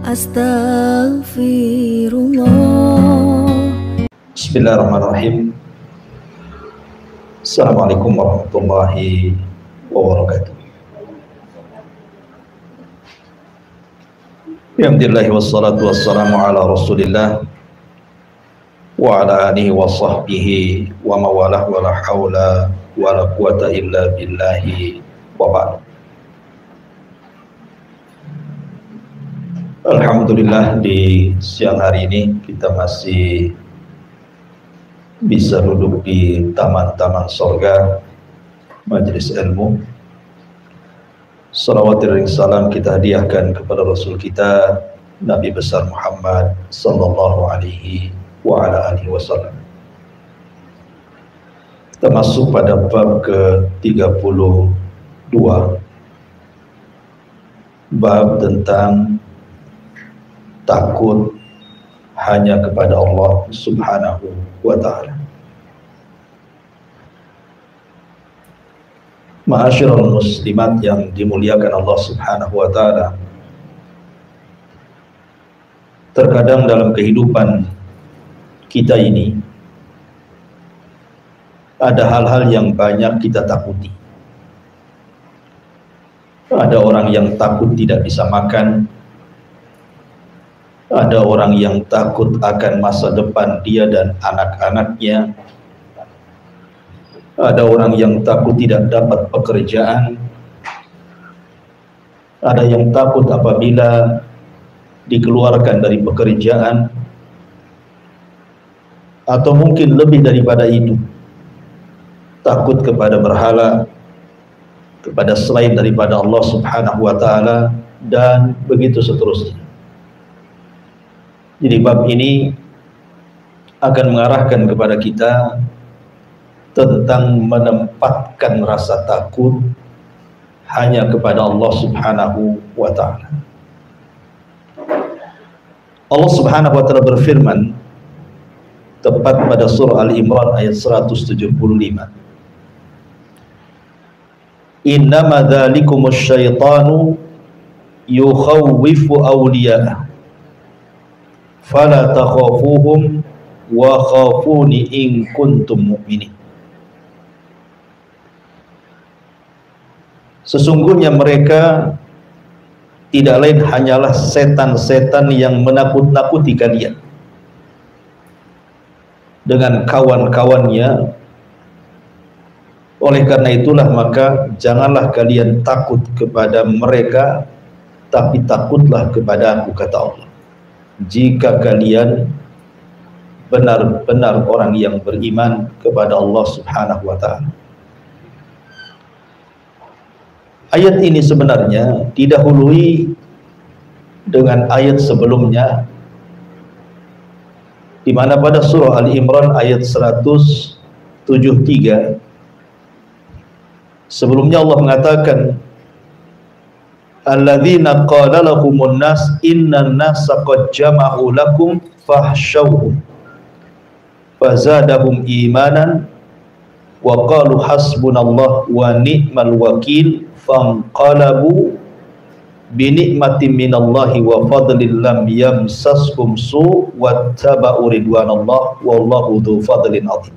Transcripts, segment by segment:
Astaghfirullah. Bismillahirrahmanirrahim. Assalamualaikum warahmatullahi wabarakatuh. Alhamdulillah wassalatu wassalamu ala Rasulillah wa ala alihi wa sahbihi wa mawalah wa la hawla wa la quwata illa billahi wa ba'd. Alhamdulillah, di siang hari ini kita masih bisa duduk di taman-taman surga majelis ilmu. Salawat dan salam kita hadiahkan kepada Rasul kita Nabi besar Muhammad sallallahu alaihi wa ala alihi wasallam. Kita masuk pada bab ke-32, bab tentang takut hanya kepada Allah Subhanahu wa ta'ala. Ma'asyiral muslimat yang dimuliakan Allah Subhanahu wa ta'ala, terkadang dalam kehidupan kita ini ada hal-hal yang banyak kita takuti. Ada orang yang takut tidak bisa makan, ada orang yang takut akan masa depan dia dan anak-anaknya, ada orang yang takut tidak dapat pekerjaan, ada yang takut apabila dikeluarkan dari pekerjaan, atau mungkin lebih daripada itu, takut kepada berhala, kepada selain daripada Allah Subhanahu wa ta'ala, dan begitu seterusnya. Jadi bab ini akan mengarahkan kepada kita tentang menempatkan rasa takut hanya kepada Allah Subhanahu wa ta'ala. Allah Subhanahu wa ta'ala berfirman tepat pada surah Al-Imran ayat 175. Innama dzalikumus syaitanu yukhawwifu awliya'ah fala takhafuhum wa khafuni in kuntum mu'minin. Sesungguhnya mereka tidak lain hanyalah setan-setan yang menakut-nakuti kalian dengan kawan-kawannya. Oleh karena itulah maka janganlah kalian takut kepada mereka, tapi takutlah kepada Aku, kata Allah, jika kalian benar-benar orang yang beriman kepada Allah Subhanahu wa ta'ala. Ayat ini sebenarnya didahului dengan ayat sebelumnya, di mana pada surah Al-Imran ayat 173 sebelumnya Allah mengatakan, alladzina qala lahumun nas innan nasa qad jama'u lakum fahsyauhum fazadahum imanan wa qalu hasbunallah wa ni'mal wakil fanqalabu bi ni'matin minallahi wa fadlin lam yamsashum su wattaba'u ridwanallah wallahu dzu fadlin adzim.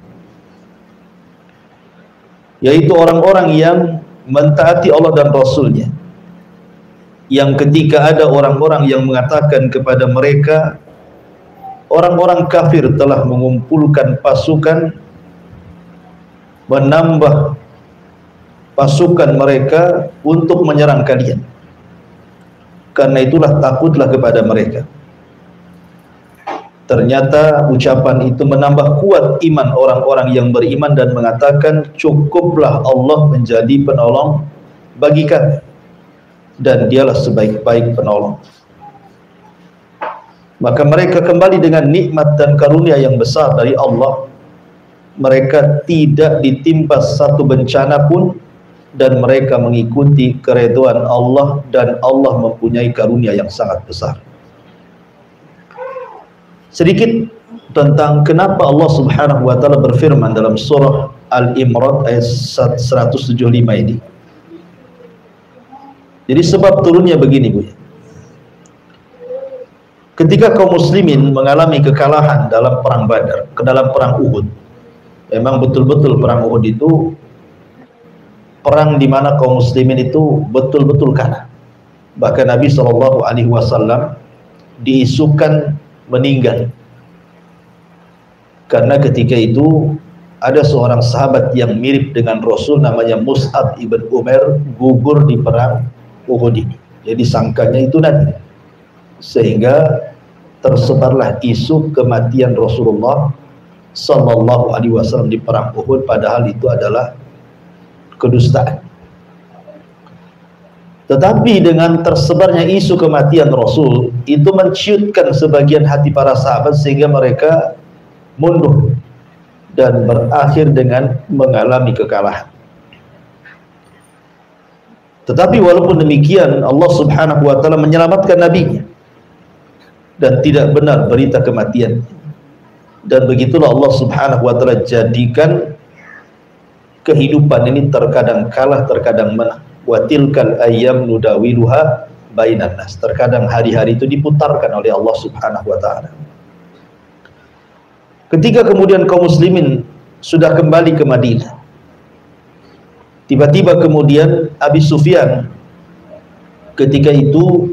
Yaitu orang-orang yang mentaati Allah dan Rasulnya, yang ketika ada orang-orang yang mengatakan kepada mereka orang-orang kafir telah mengumpulkan pasukan, menambah pasukan mereka untuk menyerang kalian, karena itulah takutlah kepada mereka. Ternyata ucapan itu menambah kuat iman orang-orang yang beriman dan mengatakan, cukuplah Allah menjadi penolong bagi kami, dan dialah sebaik-baik penolong. Maka mereka kembali dengan nikmat dan karunia yang besar dari Allah. Mereka tidak ditimpa satu bencana pun, dan mereka mengikuti keridhaan Allah, dan Allah mempunyai karunia yang sangat besar. Sedikit tentang kenapa Allah Subhanahu wa ta'ala berfirman dalam surah Al-Imran ayat 175 ini. Jadi sebab turunnya begini, Bu. ketika kaum muslimin mengalami kekalahan dalam perang Badar, ke dalam perang Uhud. Memang betul-betul perang Uhud itu perang di mana kaum muslimin itu betul-betul kalah. Bahkan Nabi SAW diisukan meninggal karena ketika itu ada seorang sahabat yang mirip dengan Rasul namanya Mus'ab ibn Umair gugur di perang Uhud ini. Jadi sangkanya itu Nabi, sehingga tersebarlah isu kematian Rasulullah SAW di perang Uhud, padahal itu adalah kedustaan. Tetapi dengan tersebarnya isu kematian Rasul itu menciutkan sebagian hati para sahabat sehingga mereka mundur dan berakhir dengan mengalami kekalahan. Tetapi walaupun demikian Allah Subhanahu wa taala menyelamatkan nabinya dan tidak benar berita kematian. Dan begitulah Allah Subhanahu wa taala jadikan kehidupan ini terkadang kalah, terkadang menang. Wa tilkal ayyam nudawiluha bainan nas. Terkadang hari-hari itu diputarkan oleh Allah Subhanahu wa taala. Ketika kemudian kaum muslimin sudah kembali ke Madinah, tiba-tiba kemudian Abi Sufyan ketika itu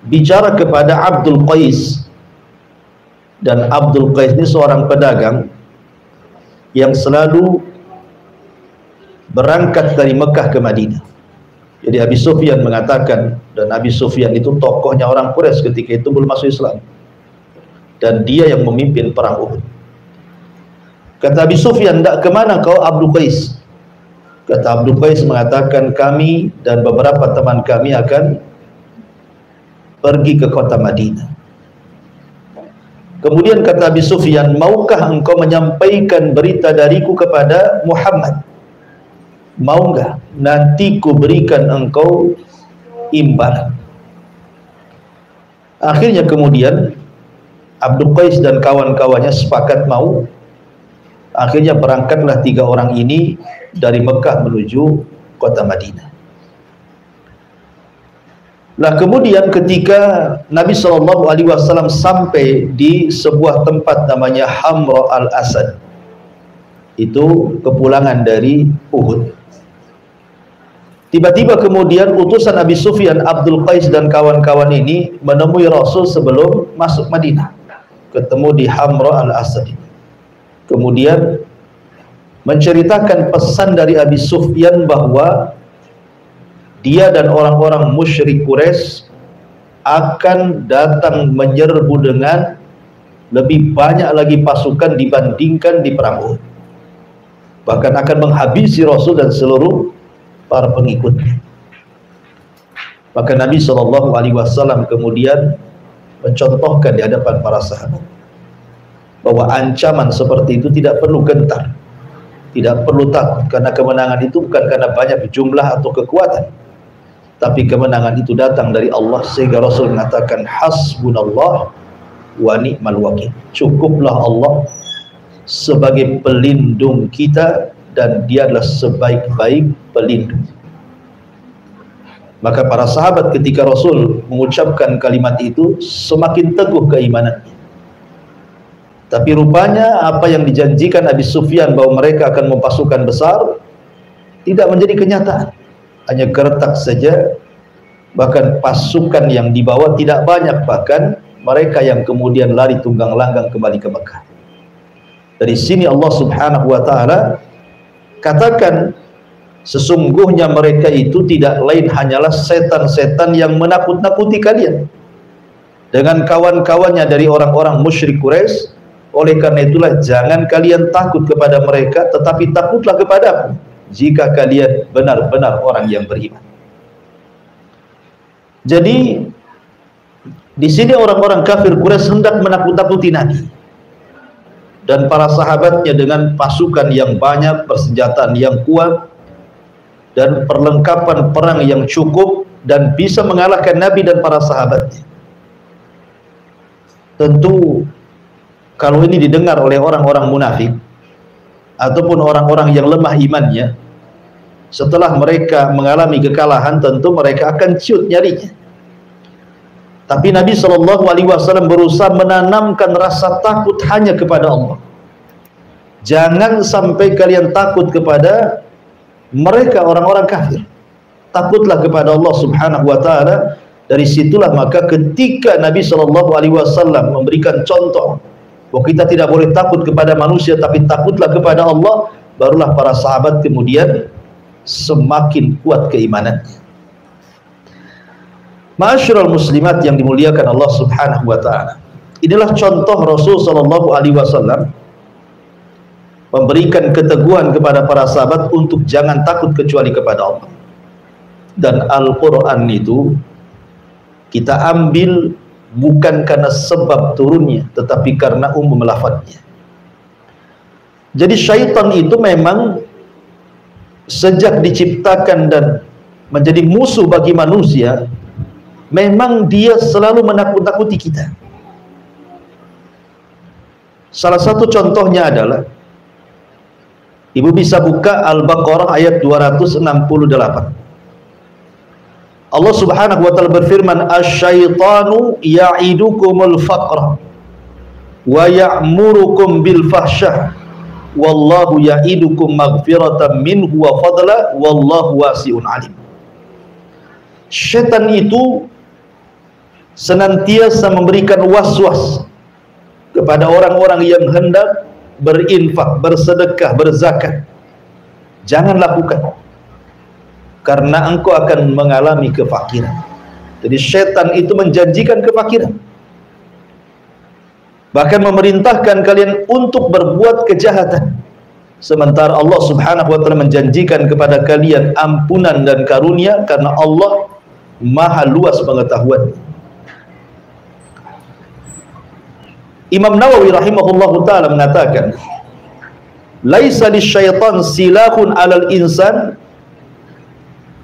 bicara kepada Abdul Qais, dan Abdul Qais ini seorang pedagang yang selalu berangkat dari Mekah ke Madinah. Jadi Abi Sufyan mengatakan, dan Abi Sufyan itu tokohnya orang Quraisy ketika itu belum masuk Islam, dan dia yang memimpin perang Uhud. Kata Abi Sufyan, "Ndak kemana kau Abdul Qais?" Kata Abdul Qais mengatakan, "Kami dan beberapa teman kami akan pergi ke kota Madinah." Kemudian kata Abi Sufyan, "Maukah engkau menyampaikan berita dariku kepada Muhammad? Mau enggak? Nanti ku berikan engkau imbalan." Akhirnya kemudian Abdul Qais dan kawan-kawannya sepakat mau. Akhirnya berangkatlah 3 orang ini dari Mekah menuju kota Madinah. Nah, kemudian ketika Nabi SAW sampai di sebuah tempat namanya Hamra al-Asad, itu kepulangan dari Uhud, tiba-tiba kemudian utusan Abi Sufyan, Abdul Qais dan kawan-kawan ini menemui Rasul sebelum masuk Madinah, ketemu di Hamra al-Asad. Kemudian menceritakan pesan dari Abi Sufyan bahwa dia dan orang-orang musyrik Quraisy akan datang menyerbu dengan lebih banyak lagi pasukan dibandingkan di perang Uhud. Bahkan akan menghabisi Rasul dan seluruh para pengikutnya. Maka Nabi SAW kemudian mencontohkan di hadapan para sahabat bahwa ancaman seperti itu tidak perlu gentar, tidak perlu takut, karena kemenangan itu bukan karena banyak jumlah atau kekuatan, tapi kemenangan itu datang dari Allah. Sehingga Rasul mengatakan, hasbunallah wa ni'mal wakil. Cukuplah Allah sebagai pelindung kita, dan dia adalah sebaik-baik pelindung. Maka para sahabat ketika Rasul mengucapkan kalimat itu semakin teguh keimanannya. Tapi rupanya apa yang dijanjikan Abi Sufyan bahwa mereka akan mempasukan besar tidak menjadi kenyataan. Hanya gertak saja, bahkan pasukan yang dibawa tidak banyak, bahkan mereka yang kemudian lari tunggang langgang kembali ke Mekah. Dari sini Allah Subhanahu wa taala katakan, sesungguhnya mereka itu tidak lain hanyalah setan-setan yang menakut-nakuti kalian dengan kawan-kawannya dari orang-orang musyrik Quraisy. Oleh karena itulah jangan kalian takut kepada mereka, tetapi takutlah kepadaku jika kalian benar-benar orang yang beriman. Jadi di sini orang-orang kafir Quraisy hendak menakut-nakuti Nabi dan para sahabatnya dengan pasukan yang banyak, persenjataan yang kuat, dan perlengkapan perang yang cukup, dan bisa mengalahkan Nabi dan para sahabatnya. Tentu kalau ini didengar oleh orang-orang munafik ataupun orang-orang yang lemah imannya, setelah mereka mengalami kekalahan tentu mereka akan ciut nyarinya. Tapi Nabi SAW berusaha menanamkan rasa takut hanya kepada Allah. Jangan sampai kalian takut kepada mereka orang-orang kafir. Takutlah kepada Allah Subhanahu wa taala. Dari situlah maka ketika Nabi SAW memberikan contoh bahwa kita tidak boleh takut kepada manusia tapi takutlah kepada Allah, barulah para sahabat kemudian semakin kuat keimanan. Ma'asyiral muslimat yang dimuliakan Allah Subhanahu wa taala. Inilah contoh Rasul sallallahu alaihi wasallam memberikan keteguhan kepada para sahabat untuk jangan takut kecuali kepada Allah. Dan Al-Qur'an itu kita ambil bukan karena sebab turunnya, tetapi karena umum lafadznya. Jadi syaitan itu memang sejak diciptakan dan menjadi musuh bagi manusia, memang dia selalu menakut-nakuti kita. Salah satu contohnya adalah, ibu bisa buka Al-Baqarah ayat 268. Allah Subhanahu wa taala berfirman, "Asy-syaitanu ya'idukumul faqra wa ya'murukum bil fahsyah wallahu ya'idukum maghfiratan minhu wa fadla wallahu wasi'un alim." Syaitan itu senantiasa memberikan was-was kepada orang-orang yang hendak berinfak, bersedekah, berzakat. Jangan lakukan, karena engkau akan mengalami kefakiran. Jadi syaitan itu menjanjikan kefakiran, bahkan memerintahkan kalian untuk berbuat kejahatan, sementara Allah Subhanahu wa taala menjanjikan kepada kalian ampunan dan karunia, karena Allah maha luas pengetahuan. Imam Nawawi rahimahullahu taala mengatakan, laisa lisyaitan silahun 'alal insan,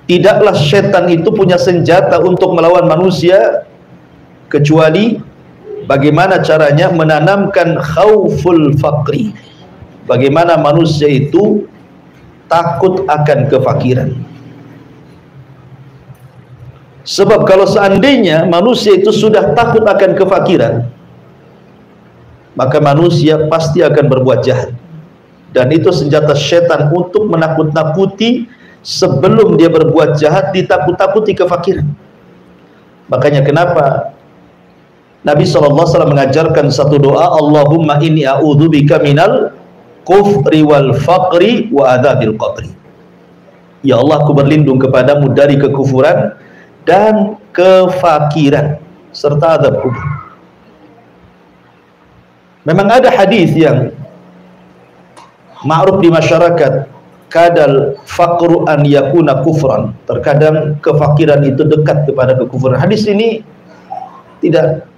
tidaklah syaitan itu punya senjata untuk melawan manusia kecuali bagaimana caranya menanamkan khauful faqri, bagaimana manusia itu takut akan kefakiran. Sebab kalau seandainya manusia itu sudah takut akan kefakiran, maka manusia pasti akan berbuat jahat. Dan itu senjata syaitan untuk menakut-nakuti sebelum dia berbuat jahat, ditakut-takuti kefakiran. Makanya kenapa Nabi SAW mengajarkan satu doa, Allahumma inni a'udzubika minal kufri wal faqri wa adzabil qabri. Ya Allah, aku berlindung kepadamu dari kekufuran dan kefakiran serta azab kubur. Memang ada hadis yang ma'ruf di masyarakat, kadal faqru an yakuna kufran. Terkadang kefakiran itu dekat kepada kekufuran. Hadis ini tidak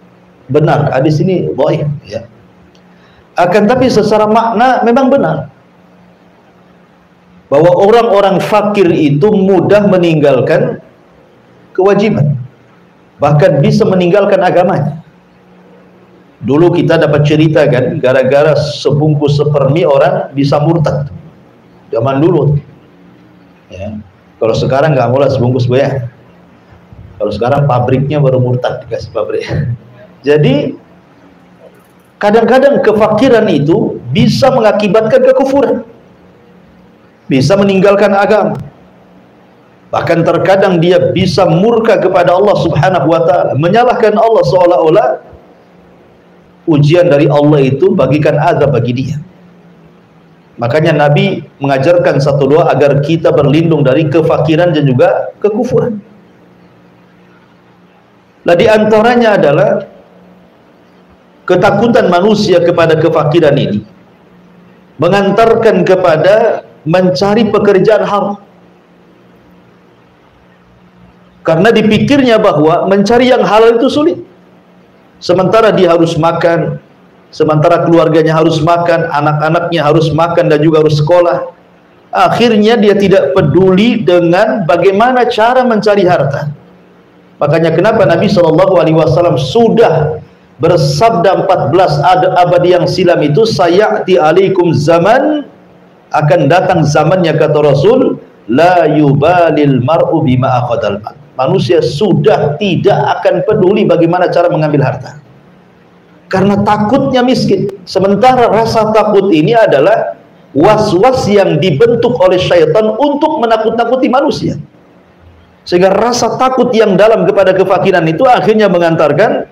benar, hadis ini dhaif, ya. Akan tapi secara makna memang benar, bahwa orang-orang fakir itu mudah meninggalkan kewajiban, bahkan bisa meninggalkan agamanya. Dulu kita dapat cerita kan, gara-gara sebungkus sepermi orang bisa murtad. Zaman dulu, ya. Kalau sekarang nggak mulai sebungkus bayar. Kalau sekarang pabriknya baru murtad, dikasih pabrik. Jadi kadang-kadang kefakiran itu bisa mengakibatkan kekufuran, bisa meninggalkan agama. Bahkan terkadang dia bisa murka kepada Allah Subhanahu wa taala, menyalahkan Allah seolah-olah ujian dari Allah itu bagikan azab bagi dia. Makanya Nabi mengajarkan satu doa agar kita berlindung dari kefakiran dan juga kekufuran. Nah, di antaranya adalah ketakutan manusia kepada kefakiran ini mengantarkan kepada mencari pekerjaan haram. Karena dipikirnya bahwa mencari yang halal itu sulit. Sementara dia harus makan, sementara keluarganya harus makan, anak-anaknya harus makan dan juga harus sekolah. Akhirnya dia tidak peduli dengan bagaimana cara mencari harta. Makanya kenapa Nabi SAW sudah bersabda 14 abad yang silam itu, sayati alaikum zaman, akan datang zamannya kata Rasul, la yubalil mar'u bima akhadal mal. manusia sudah tidak akan peduli bagaimana cara mengambil harta, karena takutnya miskin. Sementara rasa takut ini adalah was-was yang dibentuk oleh syaitan untuk menakut-nakuti manusia, sehingga rasa takut yang dalam kepada kefakiran itu akhirnya mengantarkan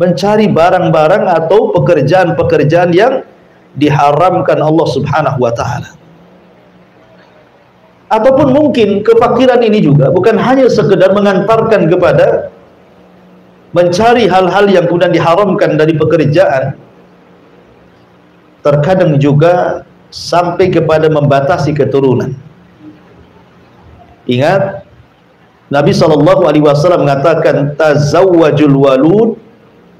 mencari barang-barang atau pekerjaan-pekerjaan yang diharamkan Allah Subhanahu wa ta'ala. Ataupun mungkin kefakiran ini juga bukan hanya sekedar mengantarkan kepada mencari hal-hal yang kemudian diharamkan dari pekerjaan, terkadang juga sampai kepada membatasi keturunan. Ingat, Nabi SAW mengatakan, tazawwajul walud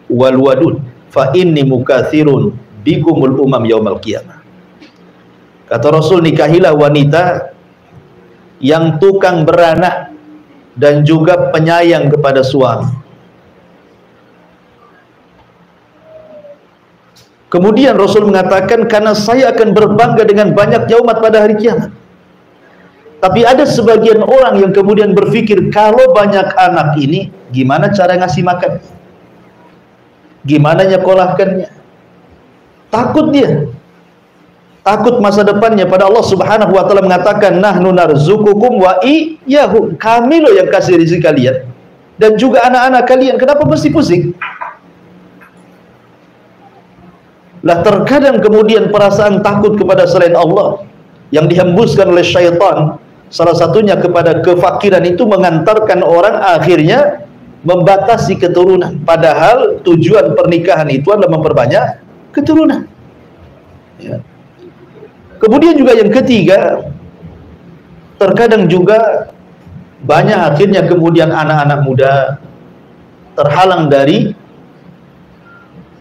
wal wadud fa inni mukathirun bikumul umam yaumal qiyamah. Kata Rasul, nikahilah wanita yang tukang beranak dan juga penyayang kepada suami. Kemudian Rasul mengatakan, karena saya akan berbangga dengan banyaknya umat pada hari kiamat. Tapi ada sebagian orang yang kemudian berpikir, kalau banyak anak ini, gimana cara ngasih makan? Gimana nyekolahkannya? Takut dia. Takut masa depannya. Pada Allah Subhanahu wa ta'ala mengatakan, nahnu narzukukum wa iyyahum. Kami loh yang kasih rezeki kalian dan juga anak-anak kalian. Kenapa mesti pusing? Lah terkadang kemudian perasaan takut kepada selain Allah yang dihembuskan oleh syaitan, salah satunya kepada kefakiran, itu mengantarkan orang akhirnya membatasi keturunan. Padahal tujuan pernikahan itu adalah memperbanyak keturunan. Ya. Kemudian juga yang ketiga, terkadang juga banyak akhirnya kemudian anak-anak muda terhalang dari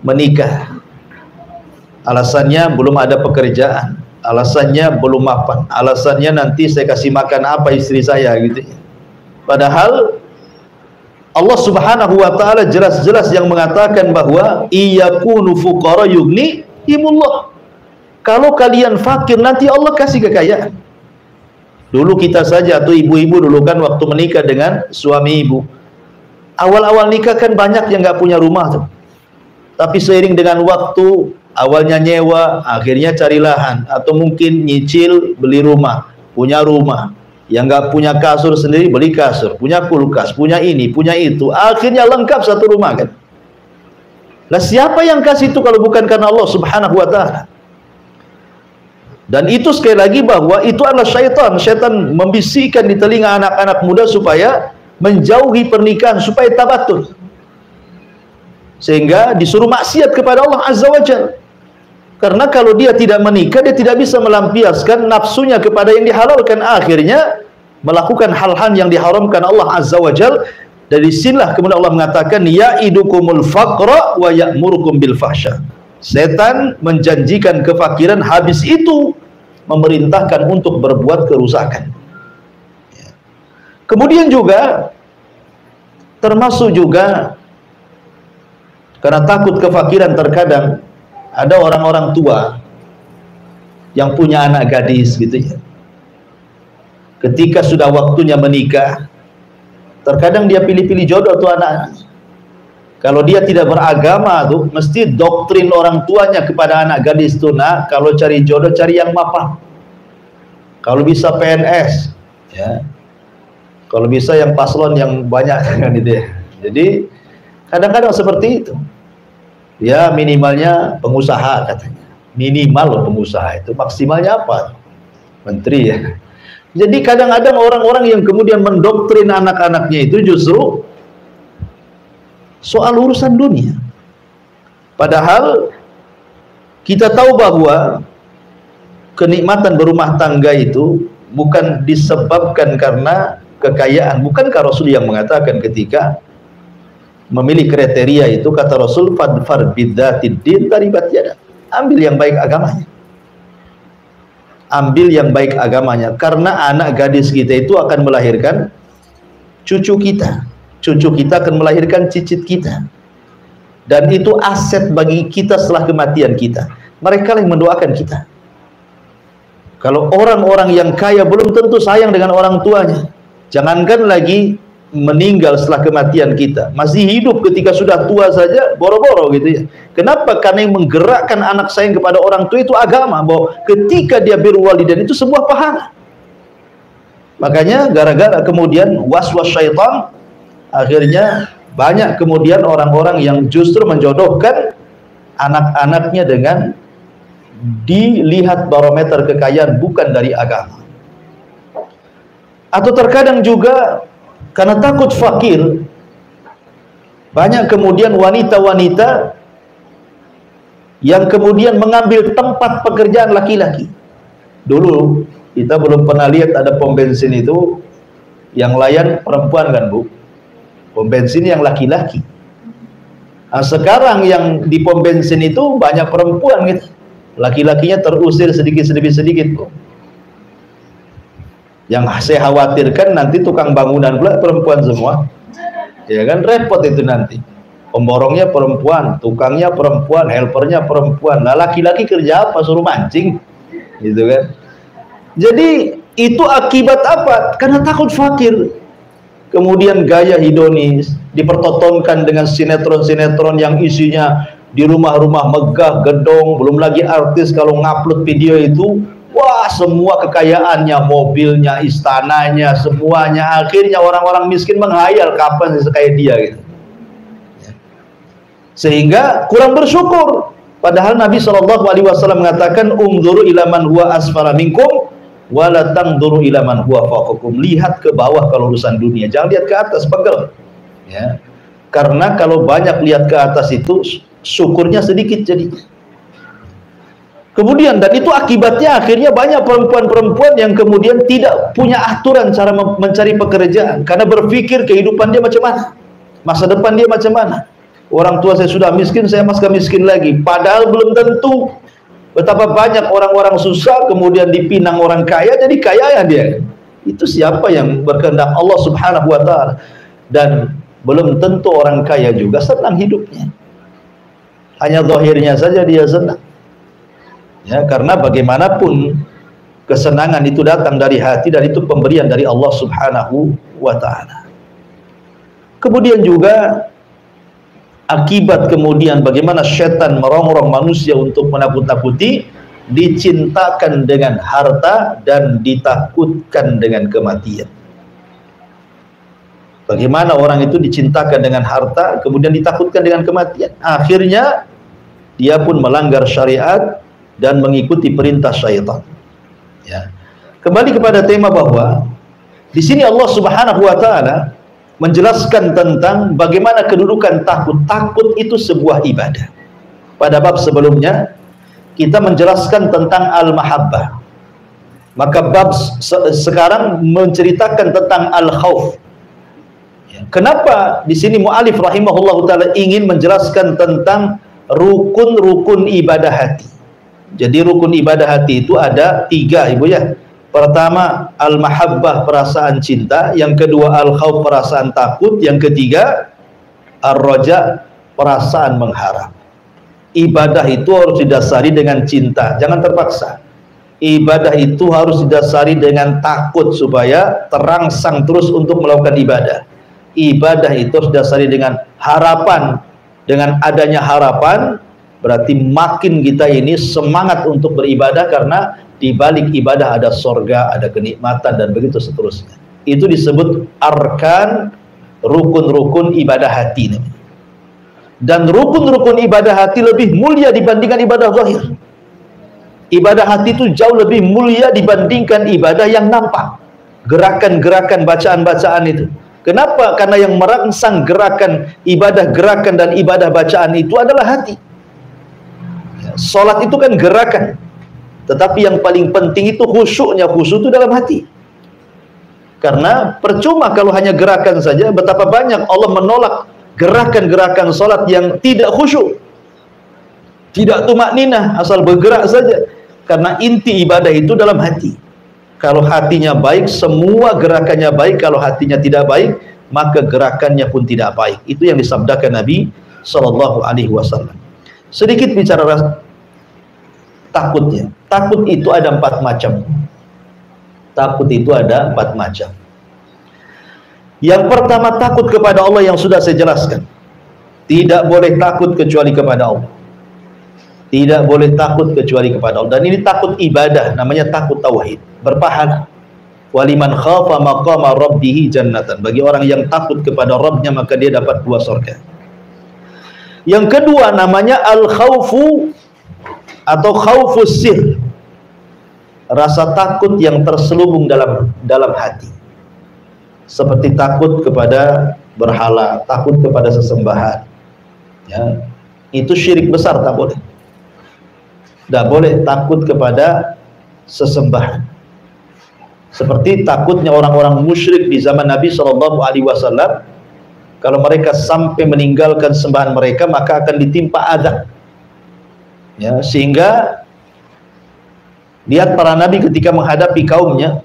menikah. Alasannya belum ada pekerjaan, alasannya belum mapan, alasannya nanti saya kasih makan apa istri saya gitu. Padahal Allah Subhanahu wa ta'ala jelas-jelas yang mengatakan bahwa iyakunu fuqara yughnihimullah. Kalau kalian fakir, nanti Allah kasih kekayaan. Dulu kita saja atau ibu-ibu dulu kan waktu menikah dengan suami ibu, awal-awal nikah kan banyak yang nggak punya rumah tuh. Tapi seiring dengan waktu, awalnya nyewa, akhirnya cari lahan, atau mungkin nyicil beli rumah, punya rumah. Yang nggak punya kasur sendiri beli kasur, punya kulkas, punya ini, punya itu, akhirnya lengkap satu rumah kan. Lah siapa yang kasih itu kalau bukan karena Allah Subhanahu wa ta'ala? Dan itu sekali lagi bahwa itu adalah syaitan. Syaitan membisikkan di telinga anak-anak muda supaya menjauhi pernikahan, supaya tabatul, sehingga disuruh maksiat kepada Allah Azza wa Jalla. Karena kalau dia tidak menikah, dia tidak bisa melampiaskan nafsunya kepada yang dihalalkan, akhirnya melakukan hal-hal yang diharamkan Allah Azza wa Jalla. Dari sinilah kemudian Allah mengatakan, ya'idukumul faqra wa ya'murukum bil fahsya. Setan menjanjikan kefakiran, habis itu memerintahkan untuk berbuat kerusakan. Kemudian juga termasuk juga karena takut kefakiran, terkadang ada orang-orang tua yang punya anak gadis gitu ya. Ketika sudah waktunya menikah, terkadang dia pilih-pilih jodoh tuh anak-anak. Kalau dia tidak beragama tuh, mesti doktrin orang tuanya kepada anak gadis tuh, nah kalau cari jodoh cari yang mapan. Kalau bisa PNS, ya. Kalau bisa yang paslon yang banyak kan gitu ya. Jadi kadang-kadang seperti itu. Ya minimalnya pengusaha katanya. Minimal pengusaha itu, maksimalnya apa? Menteri ya. Jadi kadang-kadang orang-orang yang kemudian mendoktrin anak-anaknya itu justru soal urusan dunia. Padahal kita tahu bahwa kenikmatan berumah tangga itu bukan disebabkan karena kekayaan. Bukankah Rasul yang mengatakan ketika memilih kriteria itu, kata Rasul, fadfar bidzatid din taribat yadak. Ambil yang baik agamanya. Ambil yang baik agamanya, karena anak gadis kita itu akan melahirkan cucu kita. Cucu kita akan melahirkan cicit kita. Dan itu aset bagi kita setelah kematian kita. Mereka yang mendoakan kita. Kalau orang-orang yang kaya belum tentu sayang dengan orang tuanya. Jangankan lagi meninggal setelah kematian kita, masih hidup ketika sudah tua saja boro-boro gitu ya. Kenapa? Karena yang menggerakkan anak sayang kepada orang tua itu agama, bahwa ketika dia birrul walidain itu sebuah pahala. Makanya gara-gara kemudian was-was syaitan, akhirnya banyak kemudian orang-orang yang justru menjodohkan anak-anaknya dengan dilihat barometer kekayaan bukan dari agama. Atau terkadang juga karena takut fakir, banyak kemudian wanita-wanita yang kemudian mengambil tempat pekerjaan laki-laki. Dulu kita belum pernah lihat ada pom bensin itu yang layan perempuan kan Bu, pom bensin yang laki-laki. Nah, sekarang yang di pom bensin itu banyak perempuan gitu, laki-lakinya terusir sedikit Bu. Yang saya khawatirkan nanti tukang bangunan pula perempuan semua, ya kan, repot itu nanti. Pemborongnya perempuan, tukangnya perempuan, helpernya perempuan. Nah laki-laki kerja apa? Suruh mancing, gitu kan. Jadi itu akibat apa? Karena takut fakir. Kemudian gaya hedonis dipertontonkan dengan sinetron-sinetron yang isinya di rumah-rumah megah, gedong, belum lagi artis kalau ngupload video itu, wah semua kekayaannya, mobilnya, istananya, semuanya. Akhirnya orang-orang miskin menghayal kapan kayak dia gitu. Sehingga kurang bersyukur. Padahal Nabi SAW mengatakan, "Umdzuru ila man huwa asfala minkum wa la tangdzuru ila man huwa fawqakum." Lihat ke bawah kalau urusan dunia, jangan lihat ke atas, pegel. Ya. Karena kalau banyak lihat ke atas itu syukurnya sedikit jadi. Kemudian, dan itu akibatnya akhirnya banyak perempuan-perempuan yang kemudian tidak punya aturan cara mencari pekerjaan, karena berpikir kehidupan dia macam mana, masa depan dia macam mana. Orang tua saya sudah miskin, saya masih miskin lagi. Padahal belum tentu. Betapa banyak orang-orang susah kemudian dipinang orang kaya, jadi kaya ya dia. Itu siapa yang berkehendak Allah Subhanahu wa Ta'ala. Dan belum tentu orang kaya juga senang hidupnya. Hanya zahirnya saja dia senang. Ya, karena bagaimanapun kesenangan itu datang dari hati, dan itu pemberian dari Allah Subhanahu wa Ta'ala. Kemudian juga akibat kemudian bagaimana setan merongrong manusia untuk menakut-nakuti, dicintakan dengan harta dan ditakutkan dengan kematian. Bagaimana orang itu dicintakan dengan harta kemudian ditakutkan dengan kematian, akhirnya dia pun melanggar syariat dan mengikuti perintah syaitan. Ya. Kembali kepada tema bahwa di sini Allah Subhanahu wa Ta'ala menjelaskan tentang bagaimana kedudukan takut. Takut itu sebuah ibadah. Pada bab sebelumnya kita menjelaskan tentang al-mahabbah. Maka bab sekarang menceritakan tentang al-khauf. Kenapa di sini mu'alif rahimahullahu ta'ala ingin menjelaskan tentang rukun-rukun ibadah hati. Jadi rukun ibadah hati itu ada 3 Ibu ya. Pertama al-mahabbah, perasaan cinta. Yang kedua al-khauf, perasaan takut. Yang ketiga ar-raja, perasaan mengharap. Ibadah itu harus didasari dengan cinta, jangan terpaksa. Ibadah itu harus didasari dengan takut supaya terangsang terus untuk melakukan ibadah. Ibadah itu harus didasari dengan harapan. Dengan adanya harapan berarti makin kita ini semangat untuk beribadah, karena di balik ibadah ada sorga, ada kenikmatan, dan begitu seterusnya. Itu disebut arkan, rukun-rukun ibadah hati. Dan rukun-rukun ibadah hati lebih mulia dibandingkan ibadah zahir. Ibadah hati itu jauh lebih mulia dibandingkan ibadah yang nampak. Gerakan-gerakan, bacaan-bacaan itu. Kenapa? Karena yang merangsang gerakan ibadah, gerakan dan ibadah bacaan itu adalah hati. Salat itu kan gerakan. Tetapi yang paling penting itu khusyuknya. Khusyuk itu dalam hati. Karena percuma kalau hanya gerakan saja. Betapa banyak Allah menolak gerakan-gerakan salat yang tidak khusyuk, tidak tumakninah, asal bergerak saja. Karena inti ibadah itu dalam hati. Kalau hatinya baik, semua gerakannya baik. Kalau hatinya tidak baik, maka gerakannya pun tidak baik. Itu yang disabdakan Nabi SAW. Sedikit bicara takutnya. Takut itu ada 4 macam. Takut itu ada 4 macam. Yang pertama, takut kepada Allah yang sudah saya jelaskan. Tidak boleh takut kecuali kepada Allah. Tidak boleh takut kecuali kepada Allah. Dan ini takut ibadah, namanya takut tauhid, berpahala. Waliman khafa maqama rabbih jannatan. Bagi orang yang takut kepada Rabbnya, maka dia dapat 2 surga. Yang kedua namanya al-khaufu atau khaufus sir. Rasa takut yang terselubung dalam hati. Seperti takut kepada berhala, takut kepada sesembahan. Ya, itu syirik besar, tak boleh. Tak boleh takut kepada sesembahan. Seperti takutnya orang-orang musyrik di zaman Nabi SAW, kalau mereka sampai meninggalkan sembahan mereka, maka akan ditimpa azab. Ya, sehingga lihat para nabi ketika menghadapi kaumnya,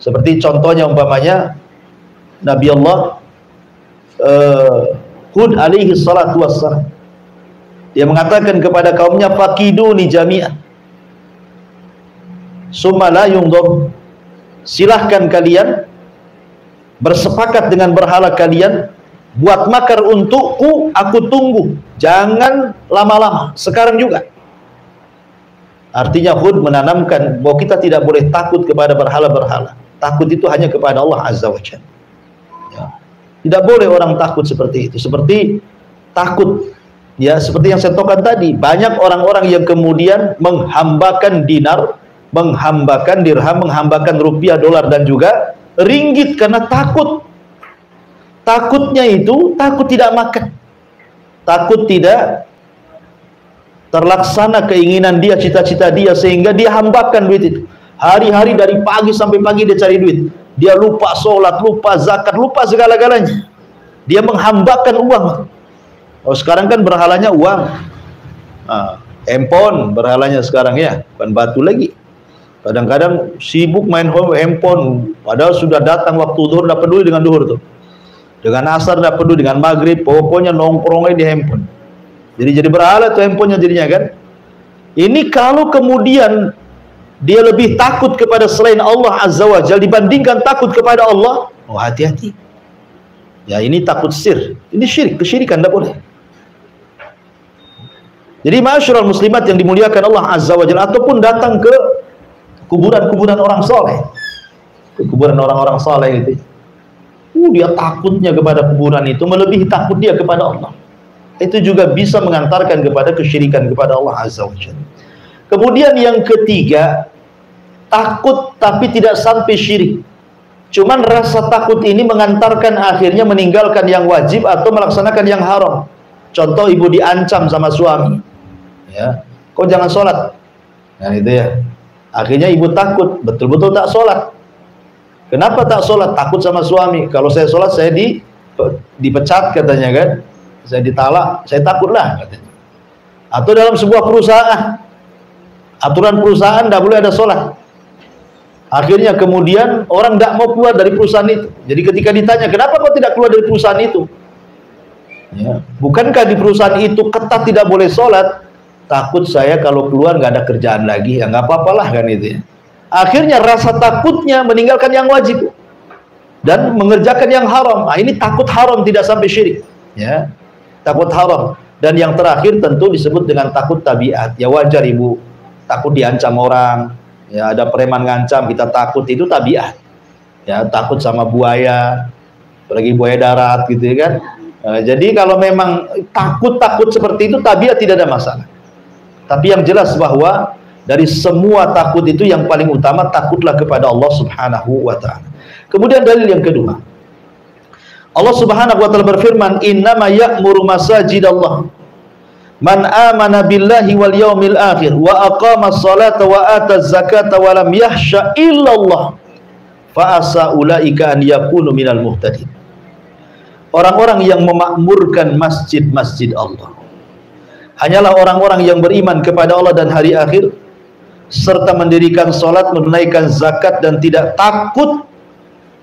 seperti contohnya umpamanya Nabi Allah Hud alaihi salatu wassalam, dia mengatakan kepada kaumnya, fakiduni jami'an summa la yungdhab, silahkan kalian bersepakat dengan berhala kalian, buat makar untukku, aku tunggu, jangan lama-lama, sekarang juga. Artinya Hud menanamkan bahwa kita tidak boleh takut kepada berhala-berhala. Takut itu hanya kepada Allah Azza wa Jalla. Ya. Tidak boleh orang takut seperti itu. Seperti takut, ya, seperti yang saya tokan tadi, banyak orang-orang yang kemudian menghambakan dinar, menghambakan dirham, menghambakan rupiah, dolar, dan juga ringgit karena takut. Takutnya itu takut tidak makan, takut tidak terlaksana keinginan dia, cita-cita dia, sehingga dia hambakan duit itu. Hari-hari dari pagi sampai pagi dia cari duit. Dia lupa sholat, lupa zakat, lupa segala-galanya. Dia menghambakan uang. Oh, sekarang kan berhalanya uang. Handphone berhalanya sekarang, ya, bukan batu lagi. Kadang-kadang sibuk main handphone, padahal sudah datang waktu duhur, tidak peduli dengan duhur tuh. Dengan asar tidak peduli, dengan maghrib, pokoknya nongkrongnya di handphone. Jadi berhala tuh handphonenya jadinya kan. Ini kalau kemudian dia lebih takut kepada selain Allah Azza wa Jalla dibandingkan takut kepada Allah, oh hati-hati. Ya, ini takut sir. Ini syirik, kesyirikan, tidak boleh. Jadi ma'asyiral muslimat yang dimuliakan Allah Azza wa Jalla, ataupun datang ke kuburan-kuburan orang soleh, ke kuburan orang-orang soleh gitu. Dia takutnya kepada kuburan itu melebihi takut dia kepada Allah. Itu juga bisa mengantarkan kepada kesyirikan kepada Allah Azza wa Jalla. Kemudian yang ketiga, takut tapi tidak sampai syirik. Cuman rasa takut ini mengantarkan akhirnya meninggalkan yang wajib atau melaksanakan yang haram. Contoh, ibu diancam sama suami, ya, kau jangan sholat, nah itu ya. Akhirnya ibu takut, betul-betul tak sholat. Kenapa tak sholat? Takut sama suami. Kalau saya sholat saya dipecat katanya kan, saya ditalak, saya takutlah katanya. Atau dalam sebuah perusahaan, aturan perusahaan tidak boleh ada sholat. Akhirnya kemudian orang tidak mau keluar dari perusahaan itu. Jadi ketika ditanya, kenapa kau tidak keluar dari perusahaan itu? Ya, bukankah di perusahaan itu ketat tidak boleh sholat? Takut saya kalau keluar nggak ada kerjaan lagi, ya nggak apa-apalah kan itu ya. Akhirnya rasa takutnya meninggalkan yang wajib dan mengerjakan yang haram. Nah, ini takut haram, tidak sampai syirik, ya, takut haram. Dan yang terakhir tentu disebut dengan takut tabiat. Ya wajar ibu takut diancam orang, ya, ada preman ngancam kita takut, itu tabiat. Ya, takut sama buaya, apalagi buaya darat gitu kan. Jadi kalau memang takut seperti itu tabiat, tidak ada masalah. Tapi yang jelas bahwa dari semua takut itu yang paling utama takutlah kepada Allah Subhanahu wa taala. Kemudian dalil yang kedua, Allah Subhanahu wa taala berfirman, "Innama ya'muru masajidallah man amana billahi wal yaumil akhir wa aqama sholata wa ata zakata wa lam yahsha illallah fa asa ulaika an yakunu minal muhtadin." Orang-orang yang memakmurkan masjid-masjid Allah hanyalah orang-orang yang beriman kepada Allah dan hari akhir, serta mendirikan sholat, menunaikan zakat, dan tidak takut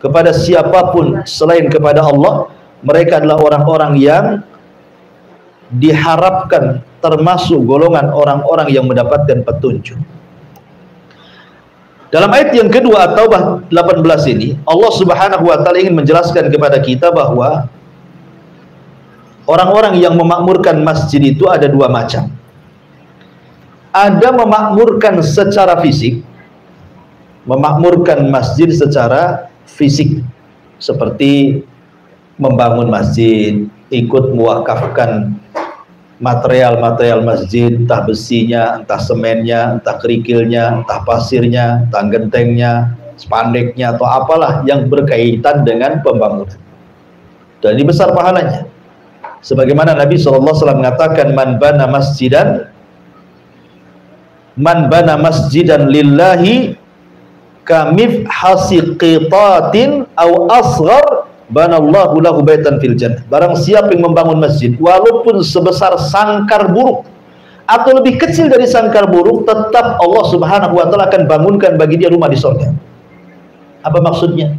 kepada siapapun selain kepada Allah. Mereka adalah orang-orang yang diharapkan termasuk golongan orang-orang yang mendapatkan petunjuk. Dalam ayat yang kedua At-Taubah 18 ini, Allah Subhanahu wa taala ingin menjelaskan kepada kita bahwa orang-orang yang memakmurkan masjid itu ada dua macam. Ada memakmurkan secara fisik, memakmurkan masjid secara fisik, seperti membangun masjid, ikut mewakafkan material-material masjid, entah besinya, entah semennya, entah kerikilnya, entah pasirnya, entah gentengnya, spandeknya, atau apalah yang berkaitan dengan pembangunan. Dan ini besar pahalanya. Sebagaimana Nabi SAW mengatakan, man bana masjidan lillahi kamif hasiqitatin aw asghar banallahu lahu baitan fil jannah. Barang siapa yang membangun masjid walaupun sebesar sangkar burung atau lebih kecil dari sangkar burung, tetap Allah Subhanahu wa taala akan bangunkan bagi dia rumah di surga. Apa maksudnya?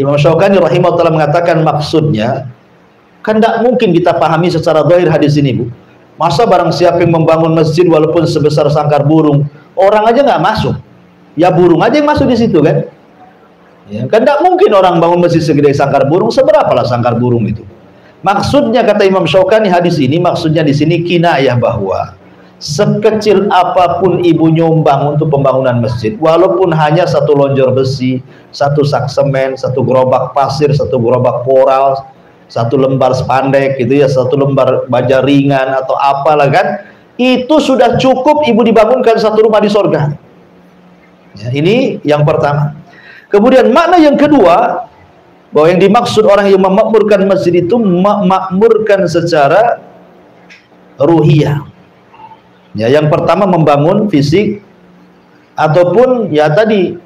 Imam Syaukani rahimahullah mengatakan maksudnya, kan tidak mungkin kita pahami secara zahir hadis ini, Bu. Masa barang siapa yang membangun masjid walaupun sebesar sangkar burung, orang aja nggak masuk, ya burung aja yang masuk di situ kan? Ya, kan tidak mungkin orang bangun masjid segede sangkar burung. Seberapalah sangkar burung itu? Maksudnya kata Imam Syaukani hadis ini, maksudnya di sini kinayah bahwa sekecil apapun ibu nyumbang untuk pembangunan masjid, walaupun hanya satu lonjor besi, satu sak semen, satu gerobak pasir, satu gerobak koral, satu lembar spandek gitu ya, satu lembar baja ringan atau apalah kan, itu sudah cukup ibu dibangunkan satu rumah di sorga. Ya, ini yang pertama. Kemudian makna yang kedua, bahwa yang dimaksud orang yang memakmurkan masjid itu memakmurkan secara ruhiyah. Ya, yang pertama membangun fisik, ataupun ya tadi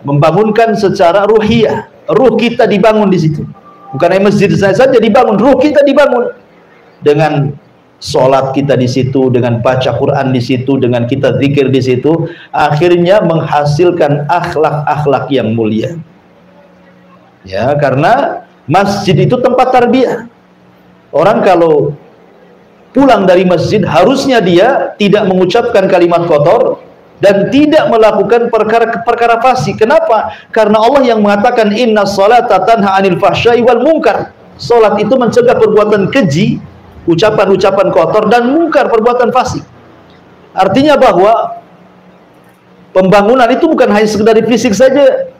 membangunkan secara ruhiyah. Ruh kita dibangun di situ. Bukan hanya masjid saja dibangun, ruh kita dibangun dengan sholat kita di situ, dengan baca Quran di situ, dengan kita zikir di situ, akhirnya menghasilkan akhlak-akhlak yang mulia. Ya, karena masjid itu tempat tarbiyah. Orang kalau pulang dari masjid, harusnya dia tidak mengucapkan kalimat kotor dan tidak melakukan perkara fasik. Kenapa? Karena Allah yang mengatakan inna sholata tanha anil fahsya'i wal munkar. Salat itu mencegah perbuatan keji, ucapan-ucapan kotor, dan mungkar, perbuatan fasik. Artinya bahwa pembangunan itu bukan hanya sekedar fisik saja.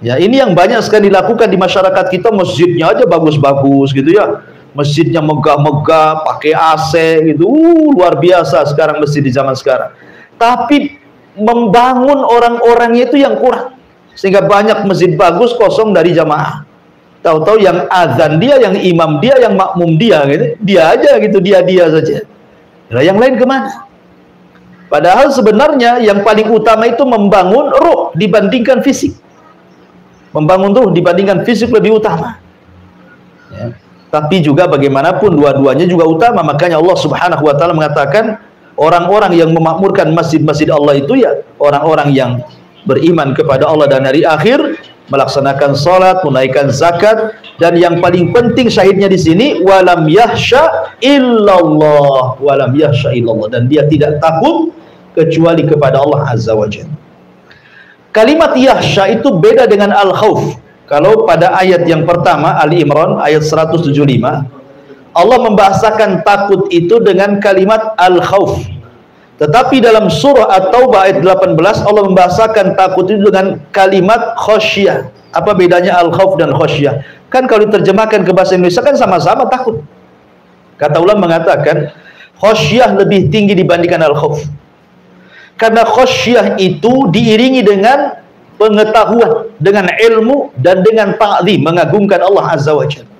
Ya, ini yang banyak sekali dilakukan di masyarakat kita. Masjidnya aja bagus-bagus gitu ya. Masjidnya megah-megah, pakai AC gitu. Luar biasa sekarang masjid di zaman sekarang. Tapi membangun orang-orangnya itu yang kurang. Sehingga banyak masjid bagus kosong dari jamaah. Tahu-tahu yang azan dia, yang imam dia, yang makmum dia gitu. Dia aja gitu, dia saja. Nah, yang lain kemana? Padahal sebenarnya yang paling utama itu membangun ruh dibandingkan fisik. Membangun ruh dibandingkan fisik lebih utama. Ya. Tapi juga bagaimanapun dua-duanya juga utama. Makanya Allah Subhanahu wa taala mengatakan orang-orang yang memakmurkan masjid-masjid Allah itu ya orang-orang yang beriman kepada Allah dan hari akhir, melaksanakan salat, menunaikan zakat, dan yang paling penting syahidnya di sini walam yahsya illallah, walam yahsya illallah, dan dia tidak takut kecuali kepada Allah Azza wa Jalla. Kalimat yahsya itu beda dengan al-khauf. Kalau pada ayat yang pertama Ali Imran ayat 175, Allah membahasakan takut itu dengan kalimat al-khauf. Tetapi dalam surah At-Taubah ayat 18 Allah membahasakan takut itu dengan kalimat khasyah. Apa bedanya al-khauf dan khasyah? Kan kalau diterjemahkan ke bahasa Indonesia kan sama-sama takut. Kata ulama mengatakan khasyah lebih tinggi dibandingkan al-khauf. Karena khasyah itu diiringi dengan pengetahuan, dengan ilmu, dan dengan ta'zim, mengagungkan Allah Azza wa Jalla.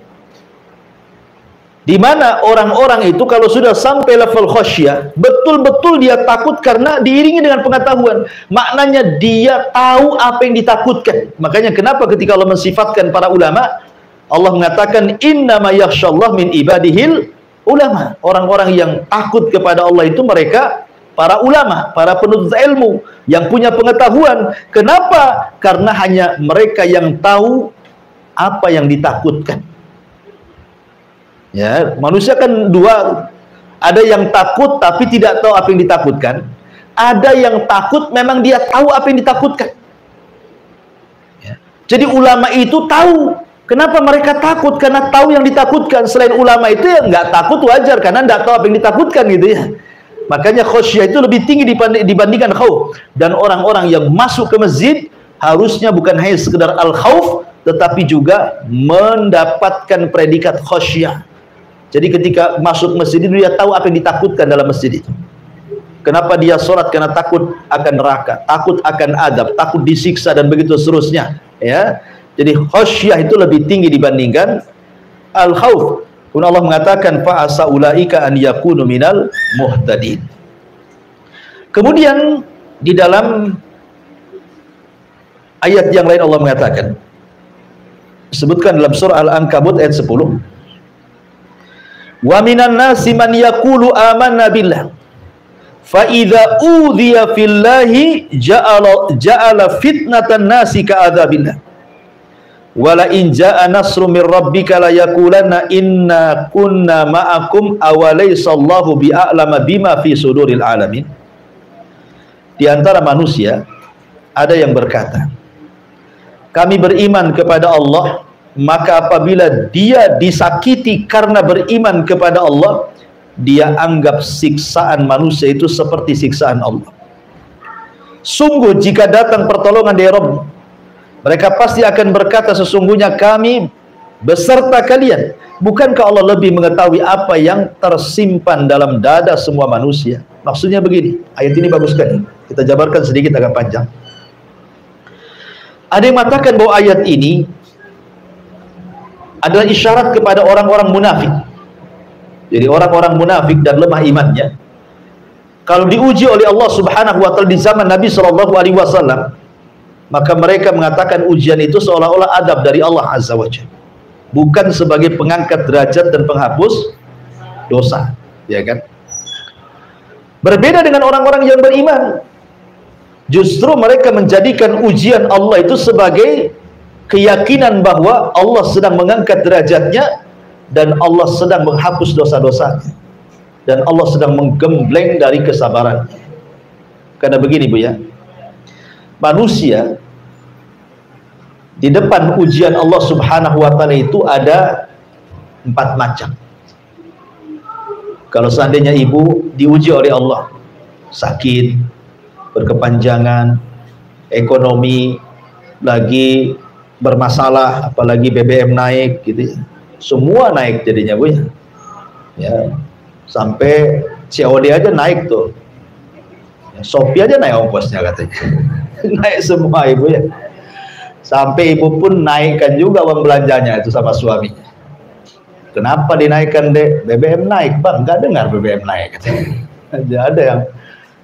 Di mana orang-orang itu kalau sudah sampai level khasyah, betul-betul dia takut karena diiringi dengan pengetahuan. Maknanya dia tahu apa yang ditakutkan. Makanya kenapa ketika Allah mensifatkan para ulama, Allah mengatakan innama yakhsyallah min ibadihil ulama. Orang-orang yang takut kepada Allah itu mereka para ulama, para penuntut ilmu yang punya pengetahuan. Kenapa? Karena hanya mereka yang tahu apa yang ditakutkan. Ya, manusia kan dua, ada yang takut tapi tidak tahu apa yang ditakutkan. Ada yang takut memang dia tahu apa yang ditakutkan. Ya. Jadi ulama itu tahu. Kenapa mereka takut? Karena tahu yang ditakutkan. Selain ulama itu yang nggak takut wajar, karena nggak tahu apa yang ditakutkan gitu ya. Makanya khosyah itu lebih tinggi dibandingkan khauf. Dan orang-orang yang masuk ke masjid harusnya bukan hanya sekedar al-khauf, tetapi juga mendapatkan predikat khosyah. Jadi ketika masuk masjid itu dia tahu apa yang ditakutkan dalam masjid itu. Kenapa dia sholat? Karena takut akan neraka, takut akan adab, takut disiksa dan begitu seterusnya. Ya, jadi khosyah itu lebih tinggi dibandingkan al-khauf. Kemudian Allah mengatakan fa asa ulaika an yakunu minal muhtadin. Kemudian di dalam ayat yang lain Allah mengatakan, disebutkan dalam surah Al-Ankabut ayat 10, wa minan nasi man yaqulu amanna billah fa idza udhiya fillahi ja'ala fitnatan nasi ka'adzabillah wala in ja'a nasru min rabbika la yaqulanna inna kunna ma'akum awalaysa Allahu bi'a'lama bima fi suduril alamin. Di antara manusia ada yang berkata, kami beriman kepada Allah, maka apabila dia disakiti karena beriman kepada Allah, dia anggap siksaan manusia itu seperti siksaan Allah. Sungguh jika datang pertolongan dari Rabb, mereka pasti akan berkata, sesungguhnya kami beserta kalian. Bukankah Allah lebih mengetahui apa yang tersimpan dalam dada semua manusia? Maksudnya begini, ayat ini bagus sekali. Kita jabarkan sedikit, agak panjang. Ada yang mengatakan bahwa ayat ini adalah isyarat kepada orang-orang munafik. Jadi orang-orang munafik dan lemah imannya, kalau diuji oleh Allah Subhanahu wa taala di zaman Nabi sallallahu alaihi wasallam, maka mereka mengatakan ujian itu seolah-olah adab dari Allah Azza wa Jalla, bukan sebagai pengangkat derajat dan penghapus dosa, ya kan? Berbeda dengan orang-orang yang beriman. Justru mereka menjadikan ujian Allah itu sebagai keyakinan bahwa Allah sedang mengangkat derajatnya dan Allah sedang menghapus dosa-dosanya dan Allah sedang menggembleng dari kesabaran. Karena begini Bu ya, manusia di depan ujian Allah Subhanahu wa taala itu ada 4 macam. Kalau seandainya ibu diuji oleh Allah, sakit, berkepanjangan, ekonomi lagi bermasalah, apalagi BBM naik gitu ya. Semua naik jadinya Bu ya. Ya, sampai COD aja naik tuh. Ya, Shopee aja naik ongkosnya katanya. Naik semua Ibu ya. Sampai ibu pun naikkan juga uang belanjanya itu sama suaminya. Kenapa dinaikkan dek? BBM naik bang, nggak dengar BBM naik. Ada yang